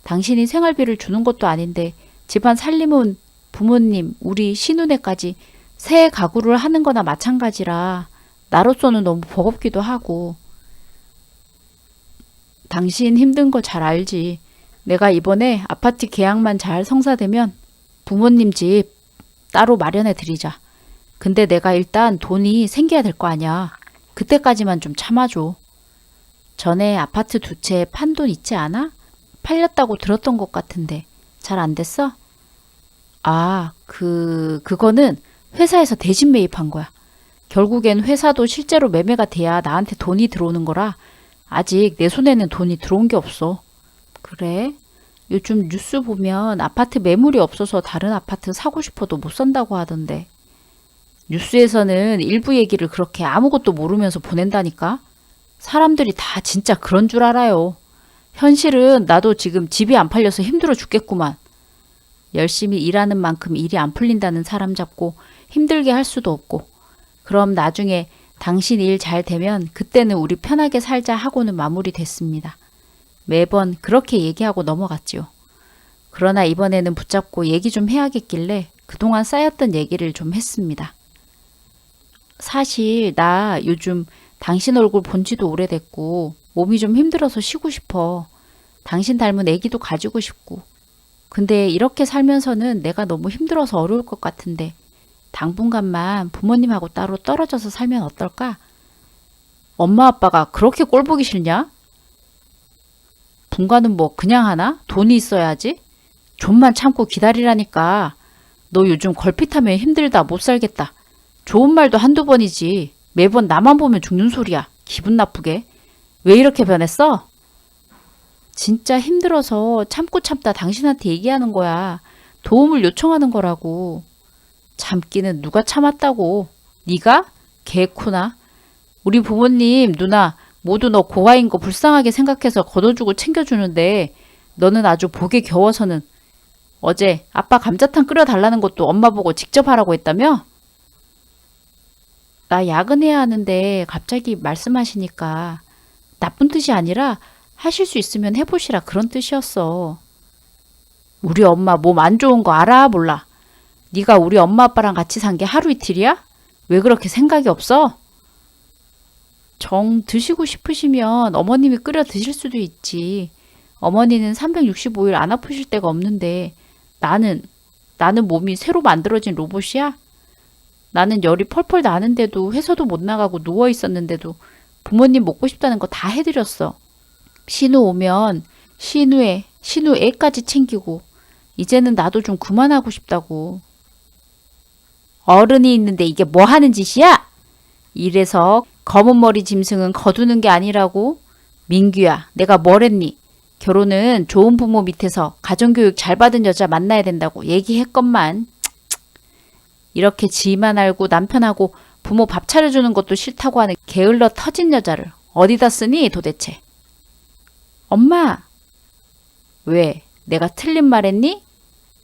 당신이 생활비를 주는 것도 아닌데 집안 살림은 부모님, 우리 시누네까지 새 가구를 하는 거나 마찬가지라 나로서는 너무 버겁기도 하고. 당신 힘든 거 잘 알지. 내가 이번에 아파트 계약만 잘 성사되면 부모님 집 따로 마련해 드리자. 근데 내가 일단 돈이 생겨야 될 거 아니야. 그때까지만 좀 참아줘. 전에 아파트 2채 판 돈 있지 않아? 팔렸다고 들었던 것 같은데 잘 안 됐어? 아, 그거는 회사에서 대신 매입한 거야. 결국엔 회사도 실제로 매매가 돼야 나한테 돈이 들어오는 거라 아직 내 손에는 돈이 들어온 게 없어. 그래? 요즘 뉴스 보면 아파트 매물이 없어서 다른 아파트 사고 싶어도 못 산다고 하던데. 뉴스에서는 일부 얘기를 그렇게 아무것도 모르면서 보낸다니까? 사람들이 다 진짜 그런 줄 알아요. 현실은 나도 지금 집이 안 팔려서 힘들어 죽겠구만. 열심히 일하는 만큼 일이 안 풀린다는 사람 잡고 힘들게 할 수도 없고 그럼 나중에 당신 일 잘 되면 그때는 우리 편하게 살자 하고는 마무리됐습니다. 매번 그렇게 얘기하고 넘어갔지요. 그러나 이번에는 붙잡고 얘기 좀 해야겠길래 그동안 쌓였던 얘기를 좀 했습니다. 사실 나 요즘 당신 얼굴 본 지도 오래됐고 몸이 좀 힘들어서 쉬고 싶어. 당신 닮은 애기도 가지고 싶고. 근데 이렇게 살면서는 내가 너무 힘들어서 어려울 것 같은데 당분간만 부모님하고 따로 떨어져서 살면 어떨까? 엄마 아빠가 그렇게 꼴 보기 싫냐? 분가는 뭐 그냥 하나? 돈이 있어야지. 좀만 참고 기다리라니까. 너 요즘 걸핏하면 힘들다 못 살겠다. 좋은 말도 한두 번이지. 매번 나만 보면 죽는 소리야. 기분 나쁘게. 왜 이렇게 변했어? 진짜 힘들어서 참고 참다 당신한테 얘기하는 거야. 도움을 요청하는 거라고. 참기는 누가 참았다고. 네가? 개코나. 우리 부모님, 누나 모두 너 고아인 거 불쌍하게 생각해서 걷어주고 챙겨주는데 너는 아주 복에 겨워서는 어제 아빠 감자탕 끓여달라는 것도 엄마 보고 직접 하라고 했다며? 나 야근해야 하는데 갑자기 말씀하시니까 나쁜 뜻이 아니라 하실 수 있으면 해보시라 그런 뜻이었어. 우리 엄마 몸 안 좋은 거 알아 몰라? 네가 우리 엄마 아빠랑 같이 산 게 하루 이틀이야? 왜 그렇게 생각이 없어? 정 드시고 싶으시면 어머님이 끓여 드실 수도 있지. 어머니는 365일 안 아프실 때가 없는데 나는 몸이 새로 만들어진 로봇이야? 나는 열이 펄펄 나는데도 회사도 못 나가고 누워 있었는데도 부모님 먹고 싶다는 거 다 해드렸어. 신우 오면 신우 애까지 챙기고 이제는 나도 좀 그만하고 싶다고. 어른이 있는데 이게 뭐 하는 짓이야? 이래서 검은 머리 짐승은 거두는 게 아니라고. 민규야, 내가 뭘 했니? 결혼은 좋은 부모 밑에서 가정교육 잘 받은 여자 만나야 된다고 얘기했건만. 이렇게 지만 알고 남편하고 부모 밥 차려주는 것도 싫다고 하는 게을러 터진 여자를 어디다 쓰니 도대체? 엄마! 왜? 내가 틀린 말 했니?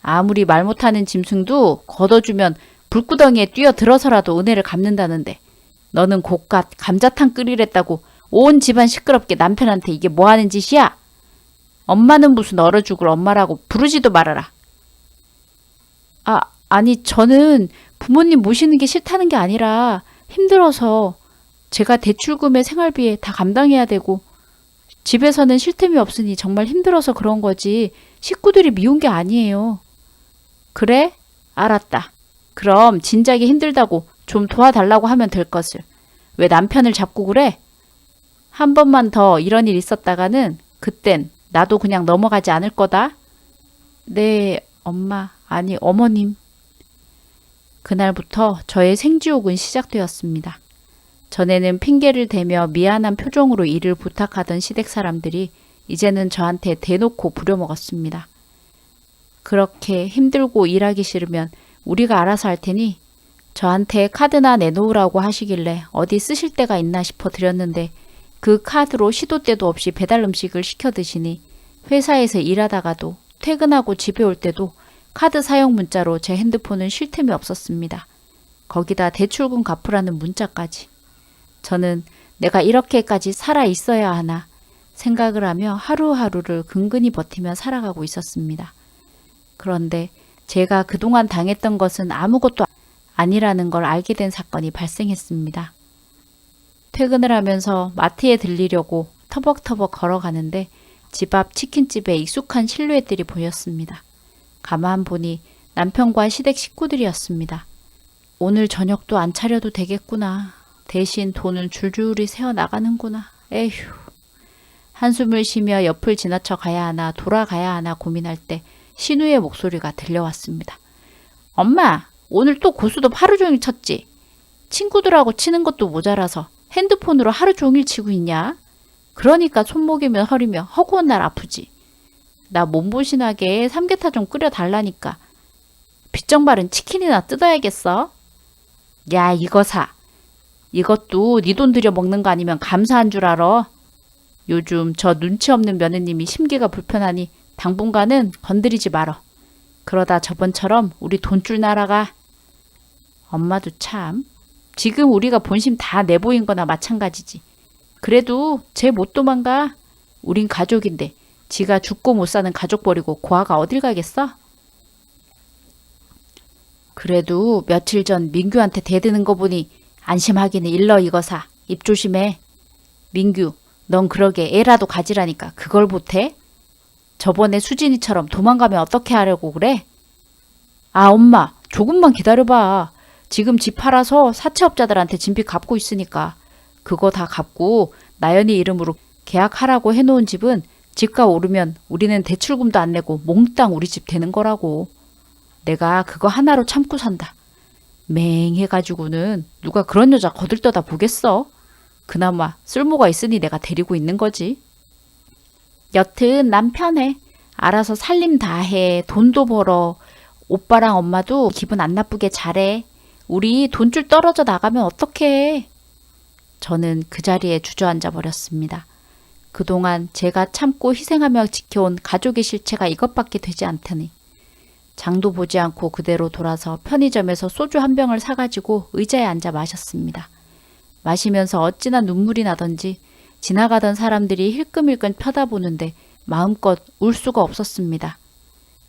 아무리 말 못하는 짐승도 걷어주면 불구덩이에 뛰어들어서라도 은혜를 갚는다는데 너는 고깟 감자탕 끓이랬다고 온 집안 시끄럽게 남편한테 이게 뭐 하는 짓이야? 엄마는 무슨 얼어 죽을 엄마라고 부르지도 말아라. 아니 저는 부모님 모시는 게 싫다는 게 아니라 힘들어서 제가 대출금에 생활비에 다 감당해야 되고 집에서는 쉴 틈이 없으니 정말 힘들어서 그런 거지 식구들이 미운 게 아니에요. 그래? 알았다. 그럼 진작에 힘들다고 좀 도와달라고 하면 될 것을. 왜 남편을 잡고 그래? 한 번만 더 이런 일 있었다가는 그땐 나도 그냥 넘어가지 않을 거다. 네, 엄마, 아니 어머님. 그날부터 저의 생지옥은 시작되었습니다. 전에는 핑계를 대며 미안한 표정으로 일을 부탁하던 시댁 사람들이 이제는 저한테 대놓고 부려먹었습니다. 그렇게 힘들고 일하기 싫으면 우리가 알아서 할 테니 저한테 카드나 내놓으라고 하시길래 어디 쓰실 데가 있나 싶어 드렸는데 그 카드로 시도 때도 없이 배달 음식을 시켜 드시니 회사에서 일하다가도 퇴근하고 집에 올 때도 카드 사용 문자로 제 핸드폰은 쉴 틈이 없었습니다. 거기다 대출금 갚으라는 문자까지. 저는 내가 이렇게까지 살아 있어야 하나 생각을 하며 하루하루를 근근히 버티며 살아가고 있었습니다. 그런데 제가 그동안 당했던 것은 아무것도 아니라는 걸 알게 된 사건이 발생했습니다. 퇴근을 하면서 마트에 들리려고 터벅터벅 걸어가는데 집 앞 치킨집에 익숙한 실루엣들이 보였습니다. 가만 보니 남편과 시댁 식구들이었습니다. 오늘 저녁도 안 차려도 되겠구나. 대신 돈은 줄줄이 새어 나가는구나. 에휴. 한숨을 쉬며 옆을 지나쳐 가야 하나 돌아가야 하나 고민할 때 신우의 목소리가 들려왔습니다. 엄마, 오늘 또 고수도 하루 종일 쳤지? 친구들하고 치는 것도 모자라서 핸드폰으로 하루 종일 치고 있냐? 그러니까 손목이며 허리며 허구한 날 아프지. 나 몸보신하게 삼계탕 좀 끓여달라니까. 빚정발은 치킨이나 뜯어야겠어. 야, 이거 사. 이것도 네 돈 들여 먹는 거 아니면 감사한 줄 알아. 요즘 저 눈치 없는 며느님이 심기가 불편하니 당분간은 건드리지 말어. 그러다 저번처럼 우리 돈줄 날아가. 엄마도 참. 지금 우리가 본심 다 내보인 거나 마찬가지지. 그래도 쟤 못 도망가. 우린 가족인데 지가 죽고 못 사는 가족 버리고 고아가 어딜 가겠어? 그래도 며칠 전 민규한테 대드는 거 보니 안심하기는 일러 이거사. 입 조심해. 민규, 넌 그러게 애라도 가지라니까 그걸 못해? 저번에 수진이처럼 도망가면 어떻게 하려고 그래? 아, 엄마, 조금만 기다려봐. 지금 집 팔아서 사채업자들한테 진빚 갚고 있으니까 그거 다 갚고 나연이 이름으로 계약하라고 해놓은 집은 집값 오르면 우리는 대출금도 안 내고 몽땅 우리 집 되는 거라고. 내가 그거 하나로 참고 산다. 맹해가지고는 누가 그런 여자 거들떠다 보겠어. 그나마 쓸모가 있으니 내가 데리고 있는 거지. 여튼 남 편해. 알아서 살림 다 해. 돈도 벌어. 오빠랑 엄마도 기분 안 나쁘게 잘해. 우리 돈줄 떨어져 나가면 어떡해. 저는 그 자리에 주저앉아 버렸습니다. 그동안 제가 참고 희생하며 지켜온 가족의 실체가 이것밖에 되지 않다니. 장도 보지 않고 그대로 돌아서 편의점에서 소주 한 병을 사가지고 의자에 앉아 마셨습니다. 마시면서 어찌나 눈물이 나던지 지나가던 사람들이 힐끔힐끔 쳐다보는데 마음껏 울 수가 없었습니다.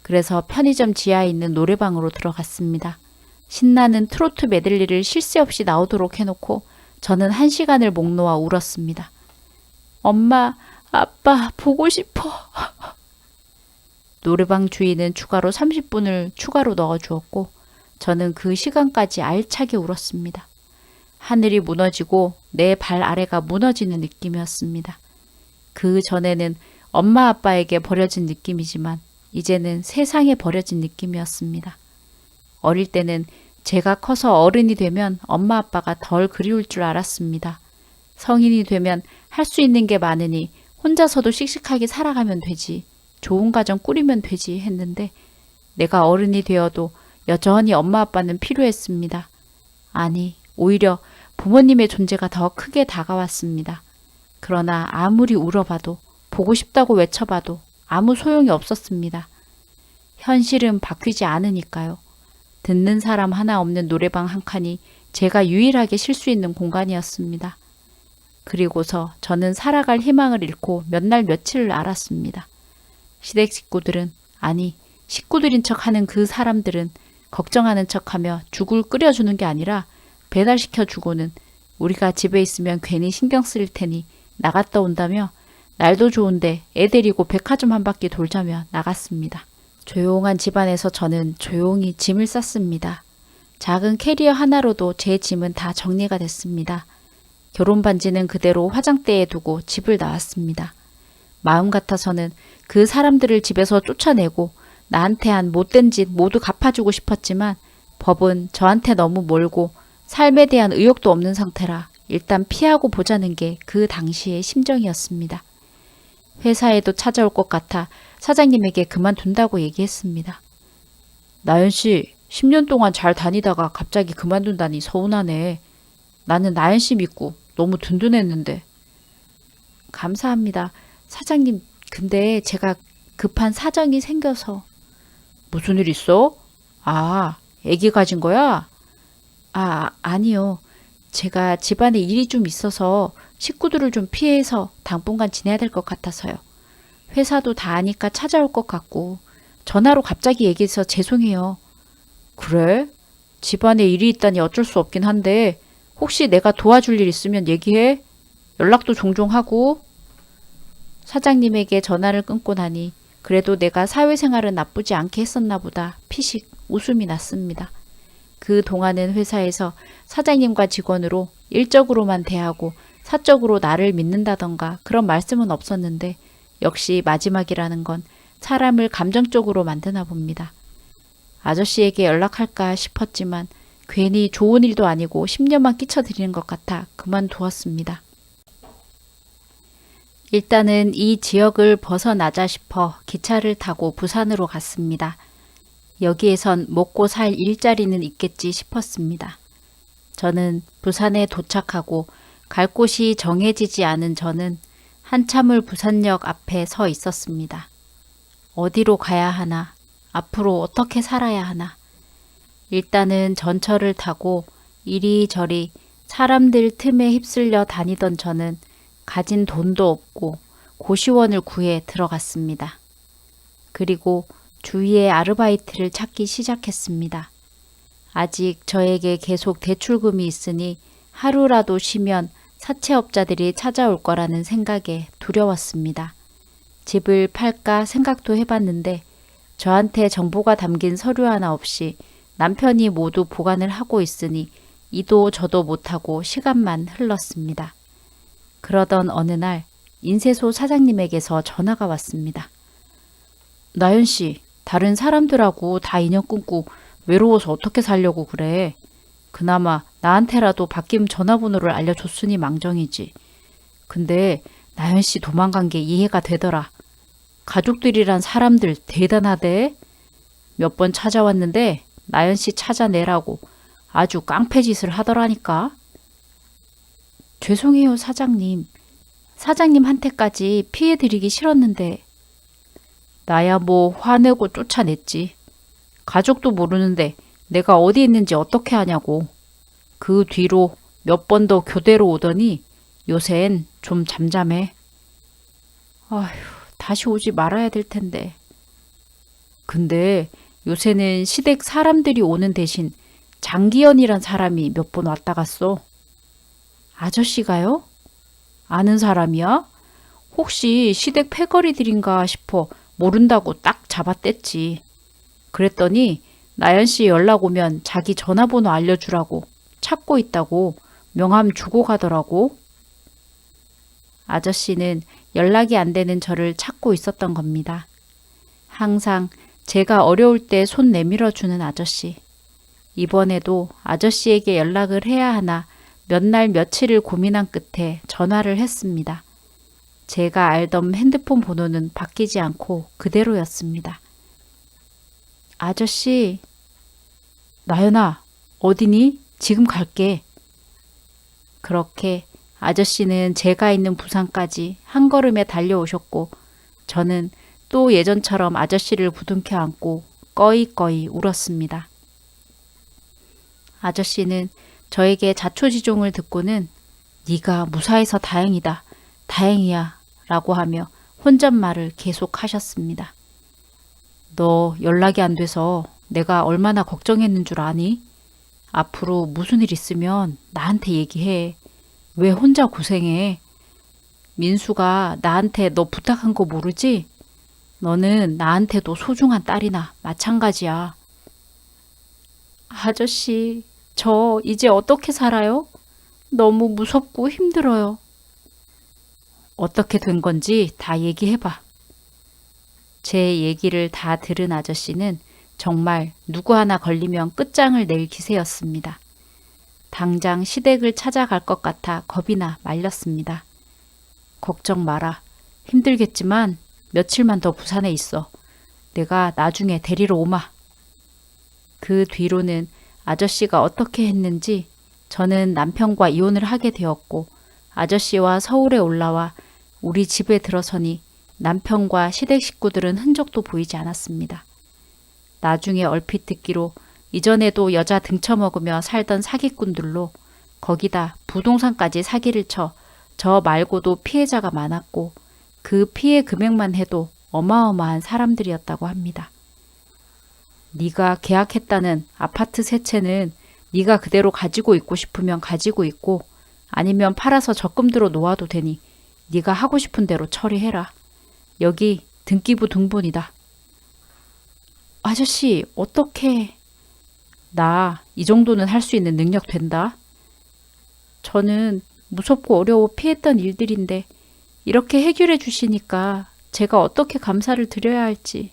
그래서 편의점 지하에 있는 노래방으로 들어갔습니다. 신나는 트로트 메들리를 쉴 새 없이 나오도록 해놓고 저는 1시간을 목 놓아 울었습니다. 엄마, 아빠 보고 싶어. 노래방 주인은 추가로 30분을 추가로 넣어주었고 저는 그 시간까지 알차게 울었습니다. 하늘이 무너지고 내 발 아래가 무너지는 느낌이었습니다. 그 전에는 엄마 아빠에게 버려진 느낌이지만 이제는 세상에 버려진 느낌이었습니다. 어릴 때는 제가 커서 어른이 되면 엄마 아빠가 덜 그리울 줄 알았습니다. 성인이 되면 할 수 있는 게 많으니 혼자서도 씩씩하게 살아가면 되지. 좋은 가정 꾸리면 되지 했는데 내가 어른이 되어도 여전히 엄마 아빠는 필요했습니다. 아니, 오히려 부모님의 존재가 더 크게 다가왔습니다. 그러나 아무리 울어봐도 보고 싶다고 외쳐봐도 아무 소용이 없었습니다. 현실은 바뀌지 않으니까요. 듣는 사람 하나 없는 노래방 한 칸이 제가 유일하게 쉴 수 있는 공간이었습니다. 그리고서 저는 살아갈 희망을 잃고 몇 날 며칠을 알았습니다. 시댁 식구들은, 아니 식구들인 척하는 그 사람들은 걱정하는 척하며 죽을 끓여주는 게 아니라 배달시켜주고는 우리가 집에 있으면 괜히 신경 쓰일 테니 나갔다 온다며 날도 좋은데 애 데리고 백화점 한 바퀴 돌자며 나갔습니다. 조용한 집안에서 저는 조용히 짐을 쌌습니다. 작은 캐리어 하나로도 제 짐은 다 정리가 됐습니다. 결혼 반지는 그대로 화장대에 두고 집을 나왔습니다. 마음 같아서는 그 사람들을 집에서 쫓아내고 나한테 한 못된 짓 모두 갚아주고 싶었지만 법은 저한테 너무 멀고 삶에 대한 의욕도 없는 상태라 일단 피하고 보자는 게 그 당시의 심정이었습니다. 회사에도 찾아올 것 같아 사장님에게 그만둔다고 얘기했습니다. 나연씨, 10년 동안 잘 다니다가 갑자기 그만둔다니 서운하네. 나는 나연씨 믿고 너무 든든했는데. 감사합니다. 사장님, 근데 제가 급한 사정이 생겨서. 무슨 일 있어? 아, 애기 가진 거야? 아니요. 제가 집안에 일이 좀 있어서 식구들을 좀 피해서 당분간 지내야 될 것 같아서요. 회사도 다 아니까 찾아올 것 같고 전화로 갑자기 얘기해서 죄송해요. 그래? 집안에 일이 있다니 어쩔 수 없긴 한데 혹시 내가 도와줄 일 있으면 얘기해. 연락도 종종 하고. 사장님에게 전화를 끊고 나니 그래도 내가 사회생활은 나쁘지 않게 했었나 보다 피식 웃음이 났습니다. 그 동안은 회사에서 사장님과 직원으로 일적으로만 대하고 사적으로 나를 믿는다던가 그런 말씀은 없었는데 역시 마지막이라는 건 사람을 감정적으로 만드나 봅니다. 아저씨에게 연락할까 싶었지만 괜히 좋은 일도 아니고 10년만 끼쳐드리는 것 같아 그만두었습니다. 일단은 이 지역을 벗어나자 싶어 기차를 타고 부산으로 갔습니다. 여기에선 먹고 살 일자리는 있겠지 싶었습니다. 저는 부산에 도착하고 갈 곳이 정해지지 않은 저는 한참을 부산역 앞에 서 있었습니다. 어디로 가야 하나? 앞으로 어떻게 살아야 하나? 일단은 전철을 타고 이리저리 사람들 틈에 휩쓸려 다니던 저는 가진 돈도 없고 고시원을 구해 들어갔습니다. 그리고 주위에 아르바이트를 찾기 시작했습니다. 아직 저에게 계속 대출금이 있으니 하루라도 쉬면 사채업자들이 찾아올 거라는 생각에 두려웠습니다. 집을 팔까 생각도 해봤는데 저한테 정보가 담긴 서류 하나 없이 남편이 모두 보관을 하고 있으니 이도 저도 못하고 시간만 흘렀습니다. 그러던 어느 날 인쇄소 사장님에게서 전화가 왔습니다. 나연 씨, 다른 사람들하고 다 인연 끊고 외로워서 어떻게 살려고 그래? 그나마 나한테라도 바뀐 전화번호를 알려줬으니 망정이지. 근데 나연 씨 도망간 게 이해가 되더라. 가족들이란 사람들 대단하대. 몇 번 찾아왔는데 나연 씨 찾아내라고 아주 깡패짓을 하더라니까. 죄송해요, 사장님. 사장님한테까지 피해드리기 싫었는데. 나야 뭐 화내고 쫓아냈지. 가족도 모르는데 내가 어디 있는지 어떻게 하냐고. 그 뒤로 몇 번 더 교대로 오더니 요샌 좀 잠잠해. 아휴, 다시 오지 말아야 될 텐데. 근데 요새는 시댁 사람들이 오는 대신 장기현이란 사람이 몇 번 왔다 갔어. 아저씨가요? 아는 사람이야? 혹시 시댁 패거리들인가 싶어 모른다고 딱 잡아댔지. 그랬더니 나연 씨 연락 오면 자기 전화번호 알려주라고 찾고 있다고 명함 주고 가더라고. 아저씨는 연락이 안 되는 저를 찾고 있었던 겁니다. 항상 제가 어려울 때 손 내밀어 주는 아저씨. 이번에도 아저씨에게 연락을 해야 하나 몇 날 며칠을 고민한 끝에 전화를 했습니다. 제가 알던 핸드폰 번호는 바뀌지 않고 그대로였습니다. 아저씨, 나연아, 어디니? 지금 갈게. 그렇게 아저씨는 제가 있는 부산까지 한 걸음에 달려오셨고 저는 또 예전처럼 아저씨를 부둥켜 안고 꺼이꺼이 울었습니다. 아저씨는 저에게 자초지종을 듣고는 네가 무사해서 다행이다. 다행이야. 라고 하며 혼잣말을 계속하셨습니다. 너 연락이 안 돼서 내가 얼마나 걱정했는 줄 아니? 앞으로 무슨 일 있으면 나한테 얘기해. 왜 혼자 고생해? 민수가 나한테 너 부탁한 거 모르지? 너는 나한테도 소중한 딸이나 마찬가지야. 아저씨, 저 이제 어떻게 살아요? 너무 무섭고 힘들어요. 어떻게 된 건지 다 얘기해봐. 제 얘기를 다 들은 아저씨는 정말 누구 하나 걸리면 끝장을 낼 기세였습니다. 당장 시댁을 찾아갈 것 같아 겁이나 말렸습니다. 걱정 마라. 힘들겠지만 며칠만 더 부산에 있어. 내가 나중에 데리러 오마. 그 뒤로는 아저씨가 어떻게 했는지 저는 남편과 이혼을 하게 되었고 아저씨와 서울에 올라와 우리 집에 들어서니 남편과 시댁 식구들은 흔적도 보이지 않았습니다. 나중에 얼핏 듣기로 이전에도 여자 등쳐먹으며 살던 사기꾼들로 거기다 부동산까지 사기를 쳐 저 말고도 피해자가 많았고 그 피해 금액만 해도 어마어마한 사람들이었다고 합니다. 네가 계약했다는 아파트 세 채는 네가 그대로 가지고 있고 싶으면 가지고 있고 아니면 팔아서 적금들어 놓아도 되니 네가 하고 싶은 대로 처리해라. 여기 등기부 등본이다. 아저씨, 어떻게... 나 이 정도는 할 수 있는 능력 된다. 저는 무섭고 어려워 피했던 일들인데 이렇게 해결해 주시니까 제가 어떻게 감사를 드려야 할지.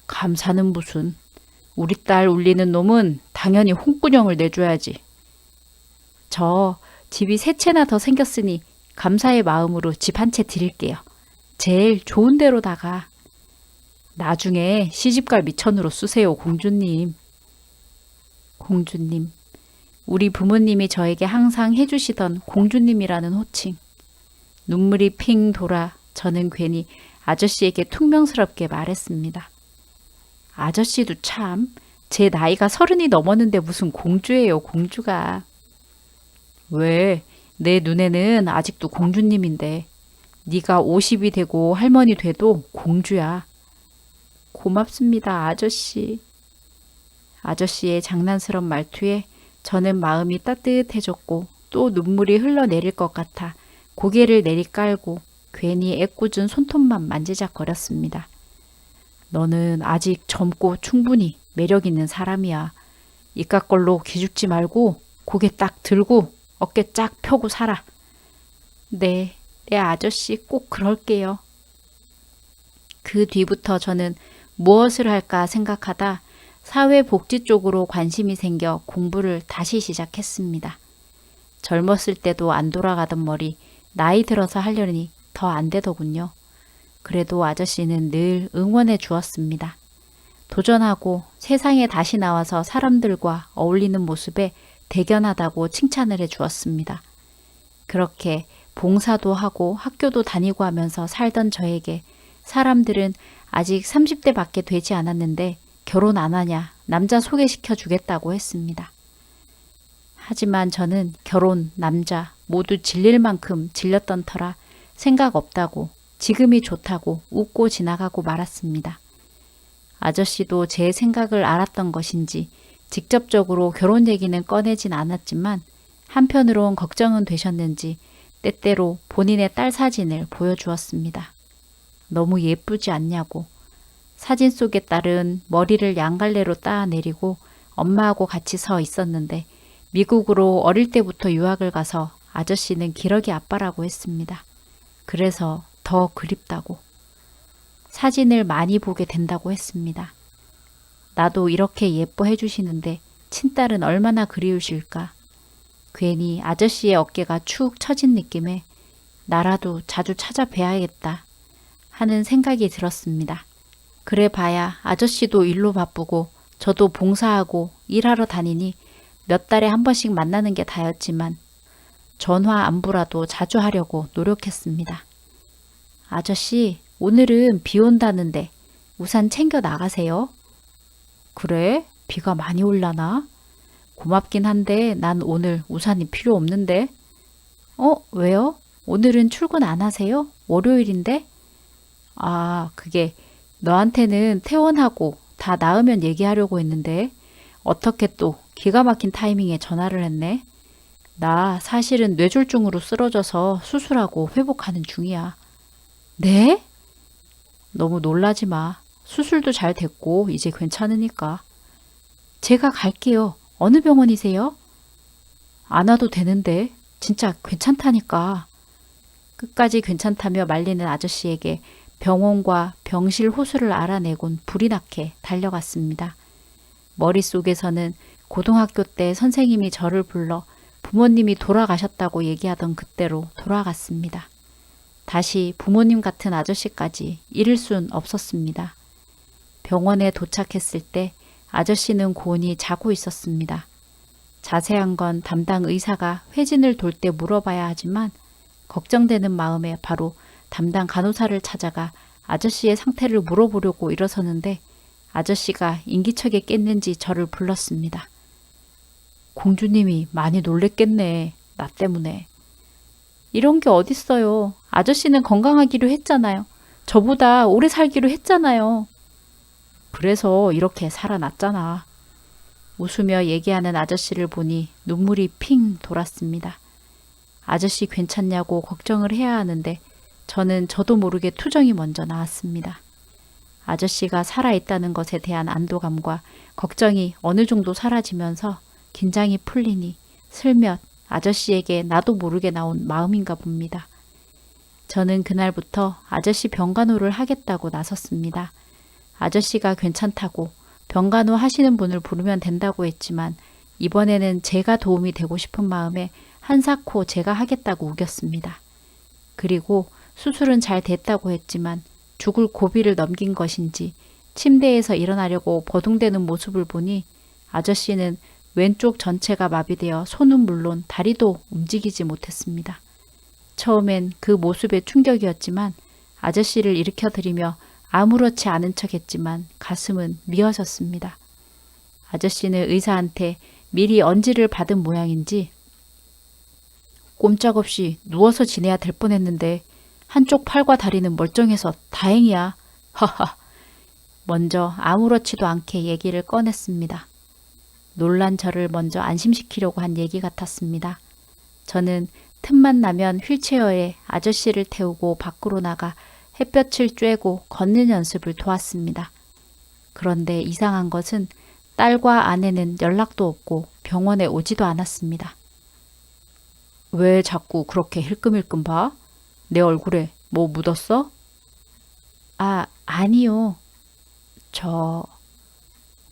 감사는 무슨. 우리 딸 울리는 놈은 당연히 홍군형을 내줘야지. 저 집이 세 채나 더 생겼으니 감사의 마음으로 집 한 채 드릴게요. 제일 좋은 데로다가. 나중에 시집갈 미천으로 쓰세요, 공주님. 공주님. 우리 부모님이 저에게 항상 해주시던 공주님이라는 호칭. 눈물이 핑 돌아 저는 괜히 아저씨에게 퉁명스럽게 말했습니다. 아저씨도 참 제 나이가 30이 넘었는데 무슨 공주예요, 공주가. 왜? 내 눈에는 아직도 공주님인데. 네가 50이 되고 할머니 돼도 공주야. 고맙습니다, 아저씨. 아저씨의 장난스런 말투에 저는 마음이 따뜻해졌고 또 눈물이 흘러내릴 것 같아 고개를 내리깔고 괜히 애꿎은 손톱만 만지작거렸습니다. 너는 아직 젊고 충분히 매력 있는 사람이야. 이깟걸로 기죽지 말고 고개 딱 들고 어깨 쫙 펴고 살아. 네, 네 아저씨 꼭 그럴게요. 그 뒤부터 저는 무엇을 할까 생각하다 사회복지 쪽으로 관심이 생겨 공부를 다시 시작했습니다. 젊었을 때도 안 돌아가던 머리 나이 들어서 하려니 더 안 되더군요. 그래도 아저씨는 늘 응원해 주었습니다. 도전하고 세상에 다시 나와서 사람들과 어울리는 모습에 대견하다고 칭찬을 해 주었습니다. 그렇게 봉사도 하고 학교도 다니고 하면서 살던 저에게 사람들은 아직 30대밖에 되지 않았는데 결혼 안 하냐 남자 소개시켜 주겠다고 했습니다. 하지만 저는 결혼, 남자 모두 질릴 만큼 질렸던 터라 생각 없다고 지금이 좋다고 웃고 지나가고 말았습니다. 아저씨도 제 생각을 알았던 것인지 직접적으로 결혼 얘기는 꺼내진 않았지만 한편으론 걱정은 되셨는지 때때로 본인의 딸 사진을 보여주었습니다. 너무 예쁘지 않냐고. 사진 속의 딸은 머리를 양갈래로 따내리고 엄마하고 같이 서 있었는데 미국으로 어릴 때부터 유학을 가서 아저씨는 기러기 아빠라고 했습니다. 그래서 더 그립다고. 사진을 많이 보게 된다고 했습니다. 나도 이렇게 예뻐해 주시는데 친딸은 얼마나 그리우실까. 괜히 아저씨의 어깨가 축 처진 느낌에 나라도 자주 찾아뵈야겠다 하는 생각이 들었습니다. 그래 봐야 아저씨도 일로 바쁘고 저도 봉사하고 일하러 다니니 몇 달에 한 번씩 만나는 게 다였지만 전화 안부라도 자주 하려고 노력했습니다. 아저씨, 오늘은 비 온다는데 우산 챙겨 나가세요. 그래? 비가 많이 올라나? 고맙긴 한데 난 오늘 우산이 필요 없는데. 왜요? 오늘은 출근 안 하세요? 월요일인데? 아, 그게 너한테는 퇴원하고 다 나으면 얘기하려고 했는데 어떻게 또 기가 막힌 타이밍에 전화를 했네. 나 사실은 뇌졸중으로 쓰러져서 수술하고 회복하는 중이야. 네? 너무 놀라지 마. 수술도 잘 됐고 이제 괜찮으니까. 제가 갈게요. 어느 병원이세요? 안 와도 되는데 진짜 괜찮다니까. 끝까지 괜찮다며 말리는 아저씨에게 병원과 병실 호수를 알아내곤 불이 나게 달려갔습니다. 머릿속에서는 고등학교 때 선생님이 저를 불러 부모님이 돌아가셨다고 얘기하던 그때로 돌아갔습니다. 다시 부모님 같은 아저씨까지 잃을 순 없었습니다. 병원에 도착했을 때 아저씨는 고온히 자고 있었습니다. 자세한 건 담당 의사가 회진을 돌 때 물어봐야 하지만 걱정되는 마음에 바로 담당 간호사를 찾아가 아저씨의 상태를 물어보려고 일어서는데 아저씨가 인기척에 깼는지 저를 불렀습니다. 공주님이 많이 놀랬겠네. 나 때문에. 이런 게 어딨어요. 아저씨는 건강하기로 했잖아요. 저보다 오래 살기로 했잖아요. 그래서 이렇게 살아났잖아. 웃으며 얘기하는 아저씨를 보니 눈물이 핑 돌았습니다. 아저씨 괜찮냐고 걱정을 해야 하는데 저도 모르게 투정이 먼저 나왔습니다. 아저씨가 살아있다는 것에 대한 안도감과 걱정이 어느 정도 사라지면서 긴장이 풀리니 슬며시 아저씨에게 나도 모르게 나온 마음인가 봅니다. 저는 그날부터 아저씨 병간호를 하겠다고 나섰습니다. 아저씨가 괜찮다고 병간호 하시는 분을 부르면 된다고 했지만 이번에는 제가 도움이 되고 싶은 마음에 한사코 제가 하겠다고 우겼습니다. 그리고 수술은 잘 됐다고 했지만 죽을 고비를 넘긴 것인지 침대에서 일어나려고 버둥대는 모습을 보니 아저씨는 왼쪽 전체가 마비되어 손은 물론 다리도 움직이지 못했습니다. 처음엔 그 모습에 충격이었지만 아저씨를 일으켜드리며 아무렇지 않은 척 했지만 가슴은 미어졌습니다. 아저씨는 의사한테 미리 언지를 받은 모양인지 꼼짝없이 누워서 지내야 될 뻔했는데 한쪽 팔과 다리는 멀쩡해서 다행이야. 하하. 먼저 아무렇지도 않게 얘기를 꺼냈습니다. 놀란 저를 먼저 안심시키려고 한 얘기 같았습니다. 저는 틈만 나면 휠체어에 아저씨를 태우고 밖으로 나가 햇볕을 쬐고 걷는 연습을 도왔습니다. 그런데 이상한 것은 딸과 아내는 연락도 없고 병원에 오지도 않았습니다. 왜 자꾸 그렇게 힐끔힐끔 봐? 내 얼굴에 뭐 묻었어? 아니요.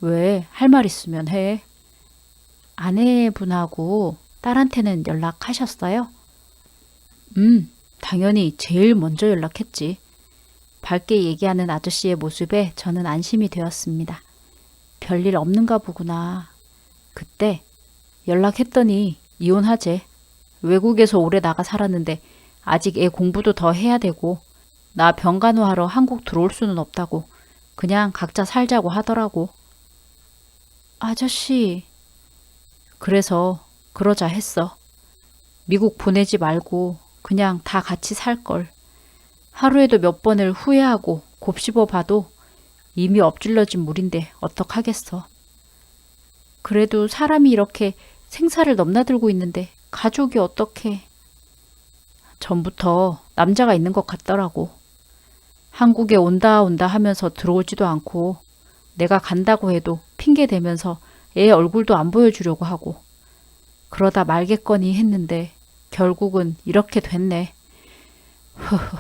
왜? 할 말 있으면 해. 아내분하고 딸한테는 연락하셨어요? 당연히 제일 먼저 연락했지. 밝게 얘기하는 아저씨의 모습에 저는 안심이 되었습니다. 별일 없는가 보구나. 그때 연락했더니 이혼하재. 외국에서 오래 나가 살았는데 아직 애 공부도 더 해야 되고 나 병간호하러 한국 들어올 수는 없다고 그냥 각자 살자고 하더라고. 아저씨. 그래서 그러자 했어. 미국 보내지 말고 그냥 다 같이 살걸. 하루에도 몇 번을 후회하고 곱씹어 봐도 이미 엎질러진 물인데 어떡하겠어. 그래도 사람이 이렇게 생사를 넘나들고 있는데 가족이 어떻게. 전부터 남자가 있는 것 같더라고. 한국에 온다 하면서 들어오지도 않고 내가 간다고 해도 핑계 대면서 애 얼굴도 안 보여주려고 하고 그러다 말겠거니 했는데 결국은 이렇게 됐네. 흐흐.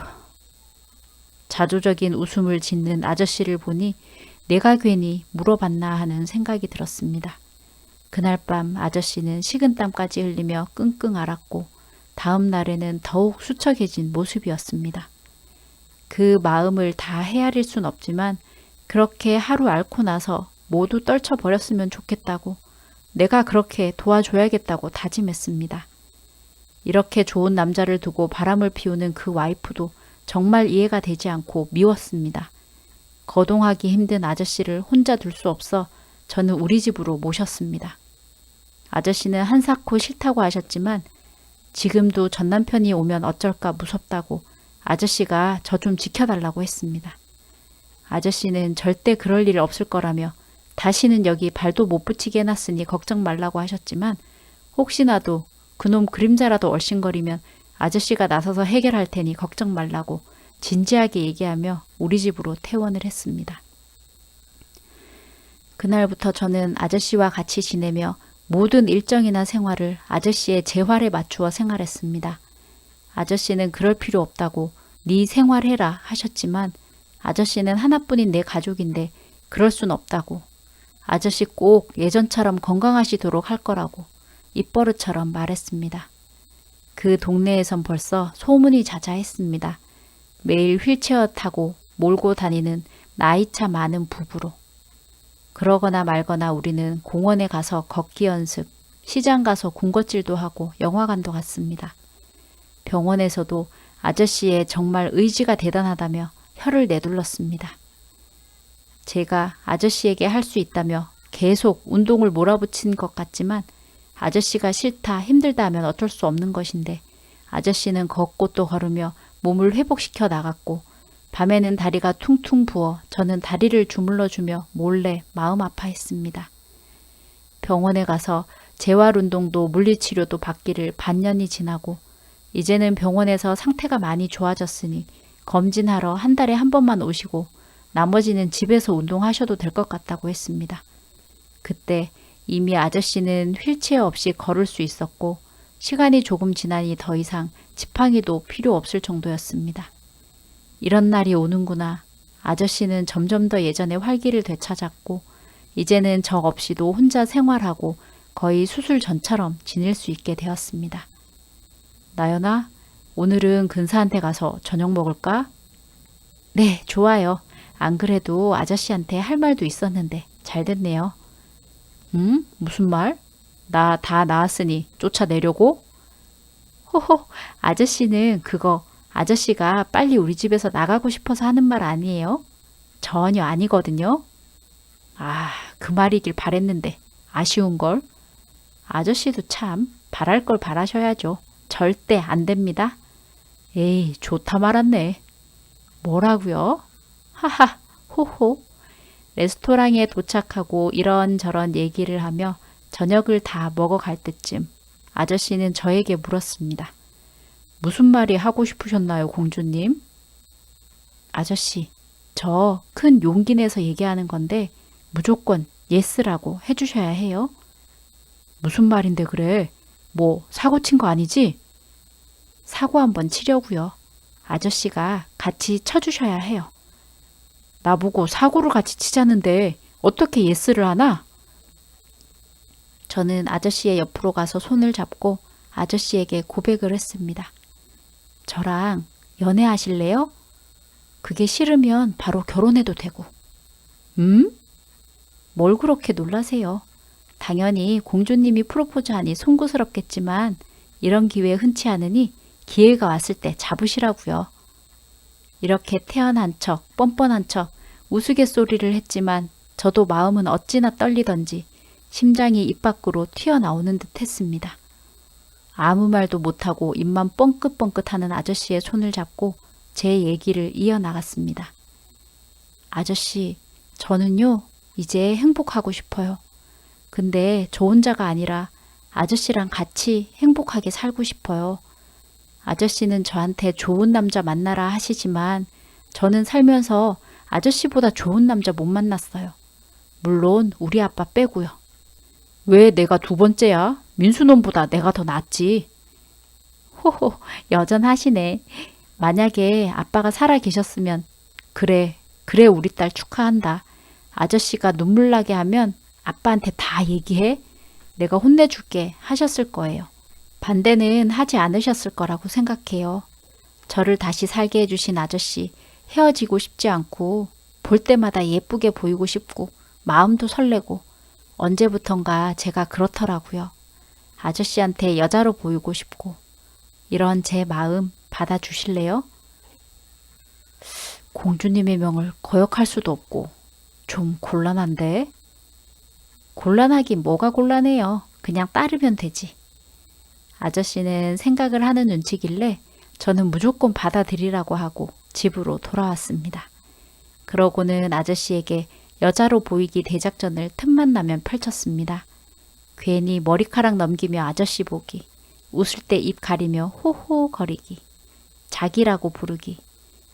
자조적인 웃음을 짓는 아저씨를 보니 내가 괜히 물어봤나 하는 생각이 들었습니다. 그날 밤 아저씨는 식은땀까지 흘리며 끙끙 앓았고 다음 날에는 더욱 수척해진 모습이었습니다. 그 마음을 다 헤아릴 순 없지만 그렇게 하루 앓고 나서 모두 떨쳐버렸으면 좋겠다고 내가 그렇게 도와줘야겠다고 다짐했습니다. 이렇게 좋은 남자를 두고 바람을 피우는 그 와이프도 정말 이해가 되지 않고 미웠습니다. 거동하기 힘든 아저씨를 혼자 둘 수 없어 저는 우리 집으로 모셨습니다. 아저씨는 한사코 싫다고 하셨지만 지금도 전 남편이 오면 어쩔까 무섭다고 아저씨가 저 좀 지켜달라고 했습니다. 아저씨는 절대 그럴 일 없을 거라며 다시는 여기 발도 못 붙이게 해놨으니 걱정 말라고 하셨지만 혹시나도 그놈 그림자라도 얼씬거리면 아저씨가 나서서 해결할 테니 걱정 말라고 진지하게 얘기하며 우리 집으로 퇴원을 했습니다. 그날부터 저는 아저씨와 같이 지내며 모든 일정이나 생활을 아저씨의 재활에 맞추어 생활했습니다. 아저씨는 그럴 필요 없다고 네 생활해라 하셨지만 아저씨는 하나뿐인 내 가족인데 그럴 순 없다고 아저씨 꼭 예전처럼 건강하시도록 할 거라고 입버릇처럼 말했습니다. 그 동네에선 벌써 소문이 자자했습니다. 매일 휠체어 타고 몰고 다니는 나이차 많은 부부로. 그러거나 말거나 우리는 공원에 가서 걷기 연습, 시장 가서 군것질도 하고 영화관도 갔습니다. 병원에서도 아저씨의 정말 의지가 대단하다며 혀를 내둘렀습니다. 제가 아저씨에게 할 수 있다며 계속 운동을 몰아붙인 것 같지만 아저씨가 싫다 힘들다 하면 어쩔 수 없는 것인데 아저씨는 걷고 또 걸으며 몸을 회복시켜 나갔고 밤에는 다리가 퉁퉁 부어 저는 다리를 주물러주며 몰래 마음 아파했습니다. 병원에 가서 재활운동도 물리치료도 받기를 반년이 지나고 이제는 병원에서 상태가 많이 좋아졌으니 검진하러 한 달에 한 번만 오시고 나머지는 집에서 운동하셔도 될 것 같다고 했습니다. 그때 이미 아저씨는 휠체어 없이 걸을 수 있었고 시간이 조금 지나니 더 이상 지팡이도 필요 없을 정도였습니다. 이런 날이 오는구나. 아저씨는 점점 더 예전의 활기를 되찾았고 이제는 저 없이도 혼자 생활하고 거의 수술 전처럼 지낼 수 있게 되었습니다. 나연아, 오늘은 근사한테 가서 저녁 먹을까? 네, 좋아요. 안 그래도 아저씨한테 할 말도 있었는데 잘 됐네요. 응? 무슨 말? 나 다 나았으니 쫓아내려고? 호호, 아저씨는 그거 아저씨가 빨리 우리 집에서 나가고 싶어서 하는 말 아니에요? 전혀 아니거든요. 아, 그 말이길 바랬는데 아쉬운걸. 아저씨도 참 바랄 걸 바라셔야죠. 절대 안 됩니다. 에이, 좋다 말았네. 뭐라고요? 하하, 호호. 레스토랑에 도착하고 이런저런 얘기를 하며 저녁을 다 먹어갈 때쯤 아저씨는 저에게 물었습니다. 무슨 말이 하고 싶으셨나요, 공주님? 아저씨, 저 큰 용기 내서 얘기하는 건데 무조건 예스라고 해주셔야 해요. 무슨 말인데 그래? 뭐 사고 친 거 아니지? 사고 한번 치려고요. 아저씨가 같이 쳐주셔야 해요. 나보고 사고를 같이 치자는데 어떻게 예스를 하나? 저는 아저씨의 옆으로 가서 손을 잡고 아저씨에게 고백을 했습니다. 저랑 연애하실래요? 그게 싫으면 바로 결혼해도 되고. 뭘 그렇게 놀라세요? 당연히 공주님이 프로포즈하니 송구스럽겠지만 이런 기회 흔치 않으니 기회가 왔을 때 잡으시라고요. 이렇게 태연한 척, 뻔뻔한 척 우스갯소리를 했지만 저도 마음은 어찌나 떨리던지 심장이 입 밖으로 튀어나오는 듯 했습니다. 아무 말도 못하고 입만 뻥긋뻥긋하는 아저씨의 손을 잡고 제 얘기를 이어나갔습니다. 아저씨, 저는요, 이제 행복하고 싶어요. 근데 저 혼자가 아니라 아저씨랑 같이 행복하게 살고 싶어요. 아저씨는 저한테 좋은 남자 만나라 하시지만 저는 살면서 아저씨보다 좋은 남자 못 만났어요. 물론 우리 아빠 빼고요. 왜 내가 두 번째야? 민수놈보다 내가 더 낫지. 호호, 여전하시네. 만약에 아빠가 살아 계셨으면 그래 우리 딸 축하한다. 아저씨가 눈물 나게 하면 아빠한테 다 얘기해. 내가 혼내줄게 하셨을 거예요. 반대는 하지 않으셨을 거라고 생각해요. 저를 다시 살게 해주신 아저씨, 헤어지고 싶지 않고 볼 때마다 예쁘게 보이고 싶고 마음도 설레고 언제부턴가 제가 그렇더라고요. 아저씨한테 여자로 보이고 싶고 이런 제 마음 받아주실래요? 공주님의 명을 거역할 수도 없고 좀 곤란한데? 곤란하긴 뭐가 곤란해요. 그냥 따르면 되지. 아저씨는 생각을 하는 눈치길래 저는 무조건 받아들이라고 하고 집으로 돌아왔습니다. 그러고는 아저씨에게 여자로 보이기 대작전을 틈만 나면 펼쳤습니다. 괜히 머리카락 넘기며 아저씨 보기, 웃을 때 입 가리며 호호거리기, 자기라고 부르기,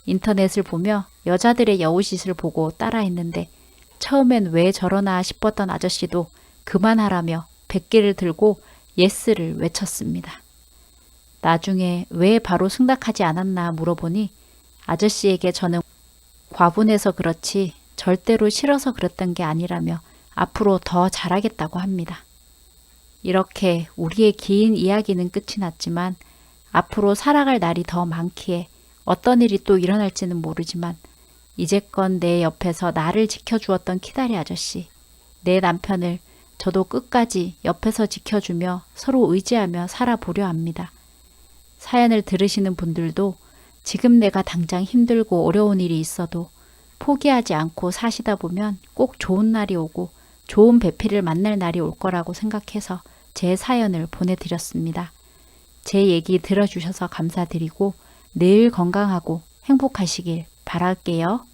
인터넷을 보며 여자들의 여우짓을 보고 따라했는데 처음엔 왜 저러나 싶었던 아저씨도 그만하라며 100개를 들고 예스를 외쳤습니다. 나중에 왜 바로 승낙하지 않았나 물어보니 아저씨에게 저는 과분해서 그렇지 절대로 싫어서 그랬던 게 아니라며 앞으로 더 잘하겠다고 합니다. 이렇게 우리의 긴 이야기는 끝이 났지만 앞으로 살아갈 날이 더 많기에 어떤 일이 또 일어날지는 모르지만 이제껏 내 옆에서 나를 지켜주었던 키다리 아저씨, 내 남편을 저도 끝까지 옆에서 지켜주며 서로 의지하며 살아보려 합니다. 사연을 들으시는 분들도 지금 내가 당장 힘들고 어려운 일이 있어도 포기하지 않고 사시다 보면 꼭 좋은 날이 오고 좋은 배필을 만날 날이 올 거라고 생각해서 제 사연을 보내드렸습니다. 제 얘기 들어주셔서 감사드리고 늘 건강하고 행복하시길 바랄게요.